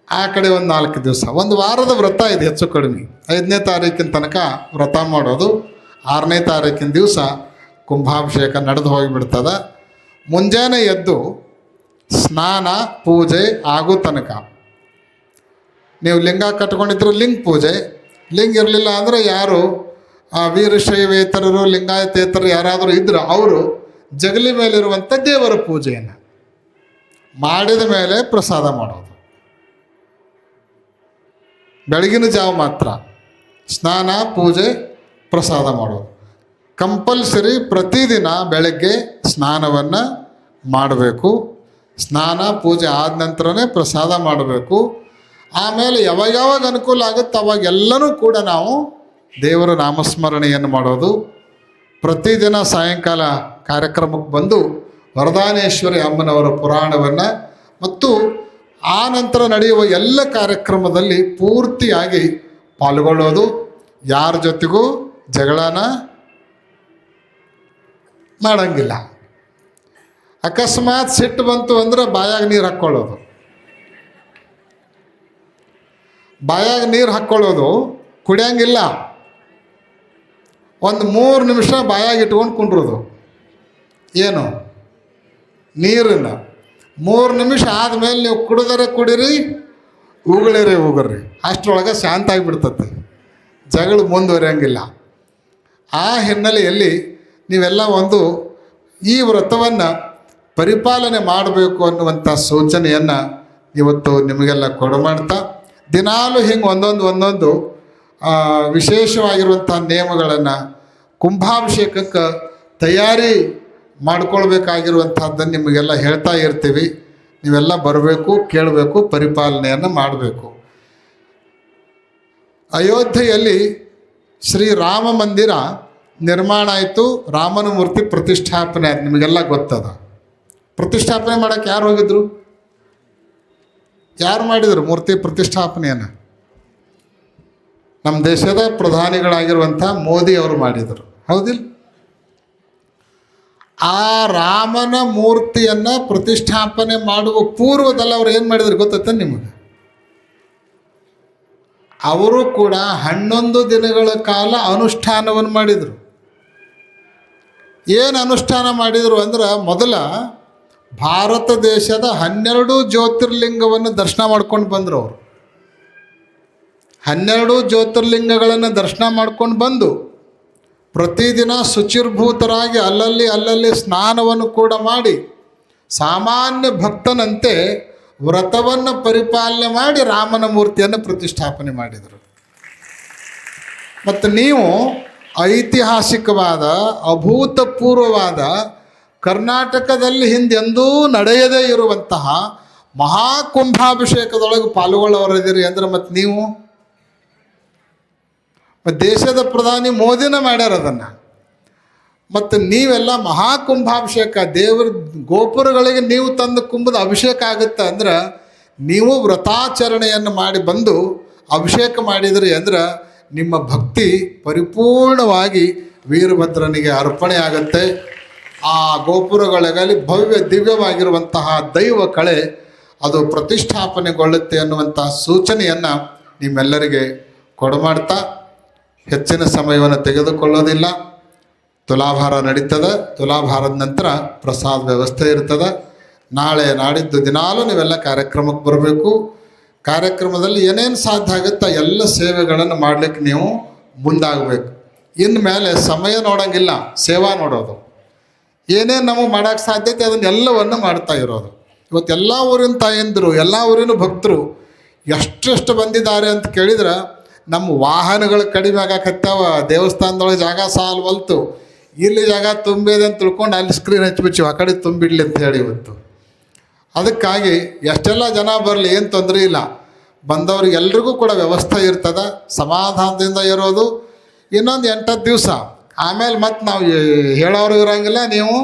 ಆ ಕಡೆ ಒಂದು 4 ದಿವಸ, ಒಂದು ವಾರದ ವ್ರತ ಇದೆ ಹೆಚ್ಚು ಕಡಿಮೆ. 5ನೇ ತಾರೀಕಿನ ತನಕ ವ್ರತ ಮಾಡೋದು. 6ನೇ ತಾರೀಕಿನ ದಿವಸ ಕುಂಭಾಭಿಷೇಕ ನಡೆದು ಹೋಗಿಬಿಡ್ತದೆ. ಮುಂಜಾನೆ ಎದ್ದು ಸ್ನಾನ ಪೂಜೆ ಆಗೋ ತನಕ ನೀವು ಲಿಂಗ ಕಟ್ಕೊಂಡಿದ್ರು ಲಿಂಗ ಪೂಜೆ, ಲಿಂಗ ಇರಲಿಲ್ಲ ಅಂದರೆ ಯಾರು ವೀರಶೈವೇತರರು, ಲಿಂಗಾಯತೇತರರು ಯಾರಾದರೂ ಇದ್ದರೆ ಅವರು ಜಗಲಿ ಮೇಲಿರುವಂಥ ದೇವರ ಪೂಜೆಯನ್ನು ಮಾಡಿದ ಮೇಲೆ ಪ್ರಸಾದ ಮಾಡೋದು. ಬೆಳಗಿನ ಜಾವ ಮಾತ್ರ ಸ್ನಾನ ಪೂಜೆ ಪ್ರಸಾದ ಮಾಡೋದು. ಕಂಪಲ್ಸರಿ ಪ್ರತಿದಿನ ಬೆಳಗ್ಗೆ ಸ್ನಾನವನ್ನು ಮಾಡಬೇಕು. ಸ್ನಾನ ಪೂಜೆ ಆದ ನಂತರನೇ ಪ್ರಸಾದ ಮಾಡಬೇಕು. ಆಮೇಲೆ ಯಾವಾಗ ಅನುಕೂಲ ಆಗುತ್ತೆ ಅವಾಗೆಲ್ಲನೂ ಕೂಡ ನಾವು ದೇವರ ನಾಮಸ್ಮರಣೆಯನ್ನು ಮಾಡೋದು. ಪ್ರತಿದಿನ ಸಾಯಂಕಾಲ ಕಾರ್ಯಕ್ರಮಕ್ಕೆ ಬಂದು ವರದಾನೇಶ್ವರಿ ಅಮ್ಮನವರ ಪುರಾಣವನ್ನು ಮತ್ತು ಆ ನಂತರ ನಡೆಯುವ ಎಲ್ಲ ಕಾರ್ಯಕ್ರಮದಲ್ಲಿ ಪೂರ್ತಿಯಾಗಿ ಪಾಲ್ಗೊಳ್ಳೋದು. ಯಾರ ಜೊತೆಗೂ ಜಗಳನ ಮಾಡಂಗಿಲ್ಲ. ಅಕಸ್ಮಾತ್ ಸಿಟ್ಟು ಬಂತು ಅಂದ್ರೆ ಬಾಯಾಗ ನೀರು ಹಾಕ್ಕೊಳ್ಳೋದು. ಬಾಯಾಗ ನೀರು ಹಾಕ್ಕೊಳ್ಳೋದು, ಕುಡಿಯಂಗಿಲ್ಲ. ಒಂದು 3 ನಿಮಿಷ ಬಾಯಾಗ ಇಟ್ಕೊಂಡು ಕುಂಡ್ರೋದು. ಏನು ನೀರನ್ನು 3 ನಿಮಿಷ ಆದಮೇಲೆ ನೀವು ಕುಡಿದರೆ ಕುಡೀರಿ, ಉಗುಳ್ರಿ. ಅಷ್ಟರೊಳಗೆ ಶಾಂತ ಆಗಿಬಿಡ್ತದೆ, ಜಗಳ ಮುಂದುವರಿಯಂಗಿಲ್ಲ. ಆ ಹಿನ್ನೆಲೆಯಲ್ಲಿ ನೀವೆಲ್ಲ ಈ ವ್ರತವನ್ನು ಪರಿಪಾಲನೆ ಮಾಡಬೇಕು ಅನ್ನುವಂಥ ಸೂಚನೆಯನ್ನು ಇವತ್ತು ನಿಮಗೆಲ್ಲ ಕೊಡಮಾಡ್ತಾ, ದಿನಾಲೂ ಹಿಂಗೆ ಒಂದೊಂದು ವಿಶೇಷವಾಗಿರುವಂಥ ನಿಯಮಗಳನ್ನು ಕುಂಭಾಭಿಷೇಕಕ್ಕೆ ತಯಾರಿ ಮಾಡಿಕೊಳ್ಬೇಕಾಗಿರುವಂಥದ್ದನ್ನು ನಿಮಗೆಲ್ಲ ಹೇಳ್ತಾ ಇರ್ತೀವಿ. ನೀವೆಲ್ಲ ಬರಬೇಕು, ಕೇಳಬೇಕು, ಪರಿಪಾಲನೆಯನ್ನು ಮಾಡಬೇಕು. ಅಯೋಧ್ಯೆಯಲ್ಲಿ ಶ್ರೀರಾಮ ಮಂದಿರ ನಿರ್ಮಾಣ ಆಯಿತು, ರಾಮನ ಮೂರ್ತಿ ಪ್ರತಿಷ್ಠಾಪನೆ ಆಯ್ತು. ನಿಮಗೆಲ್ಲ ಗೊತ್ತದ. ಪ್ರತಿಷ್ಠಾಪನೆ ಮಾಡೋಕ್ಕೆ ಯಾರು ಹೋಗಿದ್ರು? ಯಾರು ಮಾಡಿದರು ಮೂರ್ತಿ ಪ್ರತಿಷ್ಠಾಪನೆಯನ್ನು? ನಮ್ಮ ದೇಶದ ಪ್ರಧಾನಿಗಳಾಗಿರುವಂಥ ಮೋದಿ ಅವರು ಮಾಡಿದರು, ಹೌದಿಲ್ಲ? ಆ ರಾಮನ ಮೂರ್ತಿಯನ್ನು ಪ್ರತಿಷ್ಠಾಪನೆ ಮಾಡುವ ಪೂರ್ವದಲ್ಲಿ ಅವ್ರು ಏನು ಮಾಡಿದ್ರು ಗೊತ್ತ ನಿಮಗೆ? ಅವರು ಕೂಡ 11 ದಿನಗಳ ಕಾಲ ಅನುಷ್ಠಾನವನ್ನು ಮಾಡಿದರು. ಏನು ಅನುಷ್ಠಾನ ಮಾಡಿದರು ಅಂದ್ರೆ, ಮೊದಲ ಭಾರತ ದೇಶದ 12 ಜ್ಯೋತಿರ್ಲಿಂಗವನ್ನು ದರ್ಶನ ಮಾಡ್ಕೊಂಡು ಬಂದರು. ಅವರು 12 ಜ್ಯೋತಿರ್ಲಿಂಗಗಳನ್ನು ದರ್ಶನ ಮಾಡ್ಕೊಂಡು ಬಂದು ಪ್ರತಿದಿನ ಶುಚಿರ್ಭೂತರಾಗಿ ಅಲ್ಲಲ್ಲಿ ಸ್ನಾನವನ್ನು ಕೂಡ ಮಾಡಿ ಸಾಮಾನ್ಯ ಭಕ್ತನಂತೆ ವ್ರತವನ್ನು ಪರಿಪಾಲನೆ ಮಾಡಿ ರಾಮನ ಮೂರ್ತಿಯನ್ನು ಪ್ರತಿಷ್ಠಾಪನೆ ಮಾಡಿದರು. ಮತ್ತು ನೀವು ಐತಿಹಾಸಿಕವಾದ ಅಭೂತಪೂರ್ವವಾದ ಕರ್ನಾಟಕದಲ್ಲಿ ಹಿಂದೆಂದೂ ನಡೆಯದೇ ಇರುವಂತಹ ಮಹಾಕುಂಭಾಭಿಷೇಕದೊಳಗೆ ಪಾಲ್ಗೊಳ್ಳೋರಿದ್ದೀರಿ ಅಂದ್ರೆ ಮತ್ತು ನೀವು ದೇಶದ ಪ್ರಧಾನಿ ಮೋದಿನ ಮಾಡ್ಯಾರ ಅದನ್ನು. ಮತ್ತು ನೀವೆಲ್ಲ ಮಹಾಕುಂಭಾಭಿಷೇಕ, ದೇವರ ಗೋಪುರಗಳಿಗೆ ನೀವು ತಂದು ಕುಂಭದ ಅಭಿಷೇಕ ಆಗುತ್ತೆ ಅಂದ್ರೆ, ನೀವು ವ್ರತಾಚರಣೆಯನ್ನು ಮಾಡಿ ಬಂದು ಅಭಿಷೇಕ ಮಾಡಿದ್ರಿ ಅಂದ್ರೆ ನಿಮ್ಮ ಭಕ್ತಿ ಪರಿಪೂರ್ಣವಾಗಿ ವೀರಭದ್ರನಿಗೆ ಅರ್ಪಣೆ ಆಗುತ್ತೆ. ಆ ಗೋಪುರಗಳಲ್ಲಿ ಭವ್ಯ ದಿವ್ಯವಾಗಿರುವಂತಹ ದೈವ ಕಳೆ ಅದು ಪ್ರತಿಷ್ಠಾಪನೆಗೊಳ್ಳುತ್ತೆ ಅನ್ನುವಂಥ ಸೂಚನೆಯನ್ನು ನಿಮ್ಮೆಲ್ಲರಿಗೆ ಕೊಡಮಾಡ್ತಾ ಹೆಚ್ಚಿನ ಸಮಯವನ್ನು ತೆಗೆದುಕೊಳ್ಳೋದಿಲ್ಲ. ತುಲಾಭಾರ ನಡೀತದೆ. ತುಲಾಭಾರದ ನಂತರ ಪ್ರಸಾದ ವ್ಯವಸ್ಥೆ ಇರ್ತದೆ. ನಾಳೆ ನಾಡಿದ್ದು ದಿನಾಲೂ ನೀವೆಲ್ಲ ಕಾರ್ಯಕ್ರಮಕ್ಕೆ ಬರಬೇಕು. ಕಾರ್ಯಕ್ರಮದಲ್ಲಿ ಏನೇನು ಸಾಧ್ಯ ಆಗುತ್ತೆ ಎಲ್ಲ ಸೇವೆಗಳನ್ನು ಮಾಡಲಿಕ್ಕೆ ನೀವು ಮುಂದಾಗಬೇಕು. ಇನ್ಮೇಲೆ ಸಮಯ ನೋಡೋಂಗಿಲ್ಲ, ಸೇವಾ ನೋಡೋದು. ಏನೇನು ನಮಗೆ ಮಾಡೋಕ್ಕೆ ಸಾಧ್ಯತೆ ಅದನ್ನೆಲ್ಲವನ್ನು ಮಾಡ್ತಾ ಇರೋದು. ಇವತ್ತು ಎಲ್ಲ ಊರಿನ ತಾಯಂದಿರು, ಎಲ್ಲ ಊರಿನ ಭಕ್ತರು ಎಷ್ಟೆಷ್ಟು ಬಂದಿದ್ದಾರೆ ಅಂತ ಕೇಳಿದ್ರೆ, ನಮ್ಮ ವಾಹನಗಳು ಕಡಿಮೆ ಆಗಾಕತ್ತಾವ. ದೇವಸ್ಥಾನದೊಳಗೆ ಜಾಗ ಸಾಲ್ವಲ್ತು, ಇಲ್ಲಿ ಜಾಗ ತುಂಬಿದೆ ಅಂತ ತಿಳ್ಕೊಂಡು ಅಲ್ಲಿ ಸ್ಕ್ರೀನ್ ಹಚ್ಚಿಬಿಚ್ಚು ಆ ಕಡೆ ತುಂಬಿಡ್ಲಿ ಅಂತ ಹೇಳಿ ಇವತ್ತು. ಅದಕ್ಕಾಗಿ ಎಷ್ಟೆಲ್ಲ ಜನ ಬರಲಿ, ಏನು ತೊಂದರೆ ಇಲ್ಲ. ಬಂದವ್ರಿಗೆ ಎಲ್ರಿಗೂ ಕೂಡ ವ್ಯವಸ್ಥೆ ಇರ್ತದೆ, ಸಮಾಧಾನದಿಂದ ಇರೋದು. ಇನ್ನೊಂದು 8-10 ದಿವಸ ಆಮೇಲೆ ಮತ್ತೆ ನಾವು ಹೇಳೋರು ಇರೋಂಗಿಲ್ಲ, ನೀವು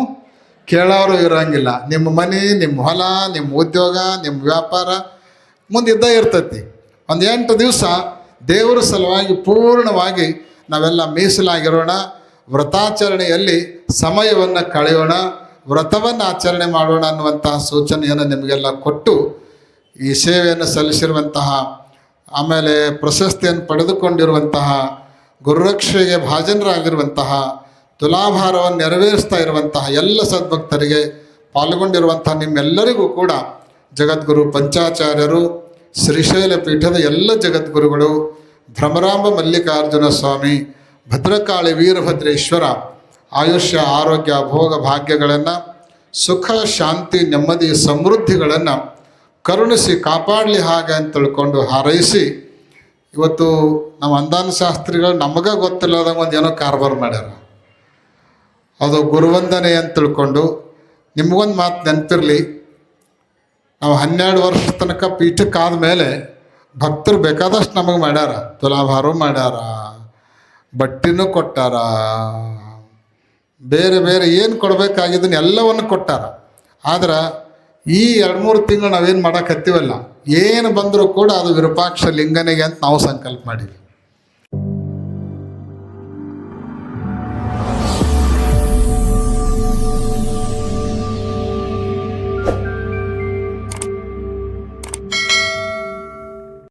ಕೇಳೋರು ಇರೋಂಗಿಲ್ಲ. ನಿಮ್ಮ ಮನೆ, ನಿಮ್ಮ ಹೊಲ, ನಿಮ್ಮ ಉದ್ಯೋಗ, ನಿಮ್ಮ ವ್ಯಾಪಾರ ಮುಂದಿದ್ದೇ ಇರ್ತೈತಿ. ಒಂದು 8 ದಿವಸ ದೇವರ ಸಲುವಾಗಿ ಪೂರ್ಣವಾಗಿ ನಾವೆಲ್ಲ ಮೀಸಲಾಗಿರೋಣ. ವ್ರತಾಚರಣೆಯಲ್ಲಿ ಸಮಯವನ್ನು ಕಳೆಯೋಣ, ವ್ರತವನ್ನು ಆಚರಣೆ ಮಾಡೋಣ ಅನ್ನುವಂತಹ ಸೂಚನೆಯನ್ನು ನಿಮಗೆಲ್ಲ ಕೊಟ್ಟು ಈ ಸೇವೆಯನ್ನು ಸಲ್ಲಿಸಿರುವಂತಹ, ಆಮೇಲೆ ಪ್ರಶಸ್ತಿಯನ್ನು ಪಡೆದುಕೊಂಡಿರುವಂತಹ, ಗುರುರಕ್ಷೆಗೆ ಭಾಜನರಾಗಿರುವಂತಹ, ತುಲಾಭಾರವನ್ನು ನೆರವೇರಿಸ್ತಾ ಇರುವಂತಹ ಎಲ್ಲ ಸದ್ಭಕ್ತರಿಗೆ, ಪಾಲ್ಗೊಂಡಿರುವಂತಹ ನಿಮ್ಮೆಲ್ಲರಿಗೂ ಕೂಡ ಜಗದ್ಗುರು ಪಂಚಾಚಾರ್ಯರು, ಶ್ರೀಶೈಲ ಪೀಠದ ಎಲ್ಲ ಜಗದ್ಗುರುಗಳು, ಭ್ರಮರಾಂಬ ಮಲ್ಲಿಕಾರ್ಜುನ ಸ್ವಾಮಿ, ಭದ್ರಕಾಳಿ ವೀರಭದ್ರೇಶ್ವರ ಆಯುಷ್ಯ ಆರೋಗ್ಯ ಭೋಗ ಭಾಗ್ಯಗಳನ್ನು, ಸುಖ ಶಾಂತಿ ನೆಮ್ಮದಿ ಸಮೃದ್ಧಿಗಳನ್ನು ಕರುಣಿಸಿ ಕಾಪಾಡಲಿ ಹಾಗೆ ಅಂತ ತಿಳ್ಕೊಂಡು ಹಾರೈಸಿ, ಇವತ್ತು ನಮ್ಮ ಅಂದಾನ ಶಾಸ್ತ್ರಿಗಳು ನಮಗೆ ಗೊತ್ತಿಲ್ಲದಂಗೆ ಒಂದು ಏನೋ ಕಾರ್ಬಾರ್ ಮಾಡ್ಯಾರ. ಅದು ಗುರುವಂದನೆ ಅಂತ ತಿಳ್ಕೊಂಡು ನಿಮಗೊಂದು ಮಾತು ನೆನಪಿರಲಿ. ನಾವು 12 ವರ್ಷ ತನಕ ಪೀಠಕ್ಕಾದ ಮೇಲೆ ಭಕ್ತರು ಬೇಕಾದಷ್ಟು ನಮಗೆ ಮಾಡ್ಯಾರ. ತುಲಾಭಾರ ಮಾಡ್ಯಾರ, ಬಟ್ಟಿನೂ ಕೊಟ್ಟಾರ, ಬೇರೆ ಬೇರೆ ಏನು ಕೊಡಬೇಕಾಗಿದ್ದನ್ನು ಎಲ್ಲವನ್ನು ಕೊಟ್ಟಾರ. ಆದ್ರೆ ಈ 2-3 ತಿಂಗಳು ನಾವೇನು ಮಾಡೋಕತ್ತೀವಲ್ಲ, ಏನು ಬಂದರೂ ಕೂಡ ಅದು ವಿರೂಪಾಕ್ಷ ಲಿಂಗನಿಗೆ ಅಂತ ನಾವು ಸಂಕಲ್ಪ ಮಾಡೀವಿ.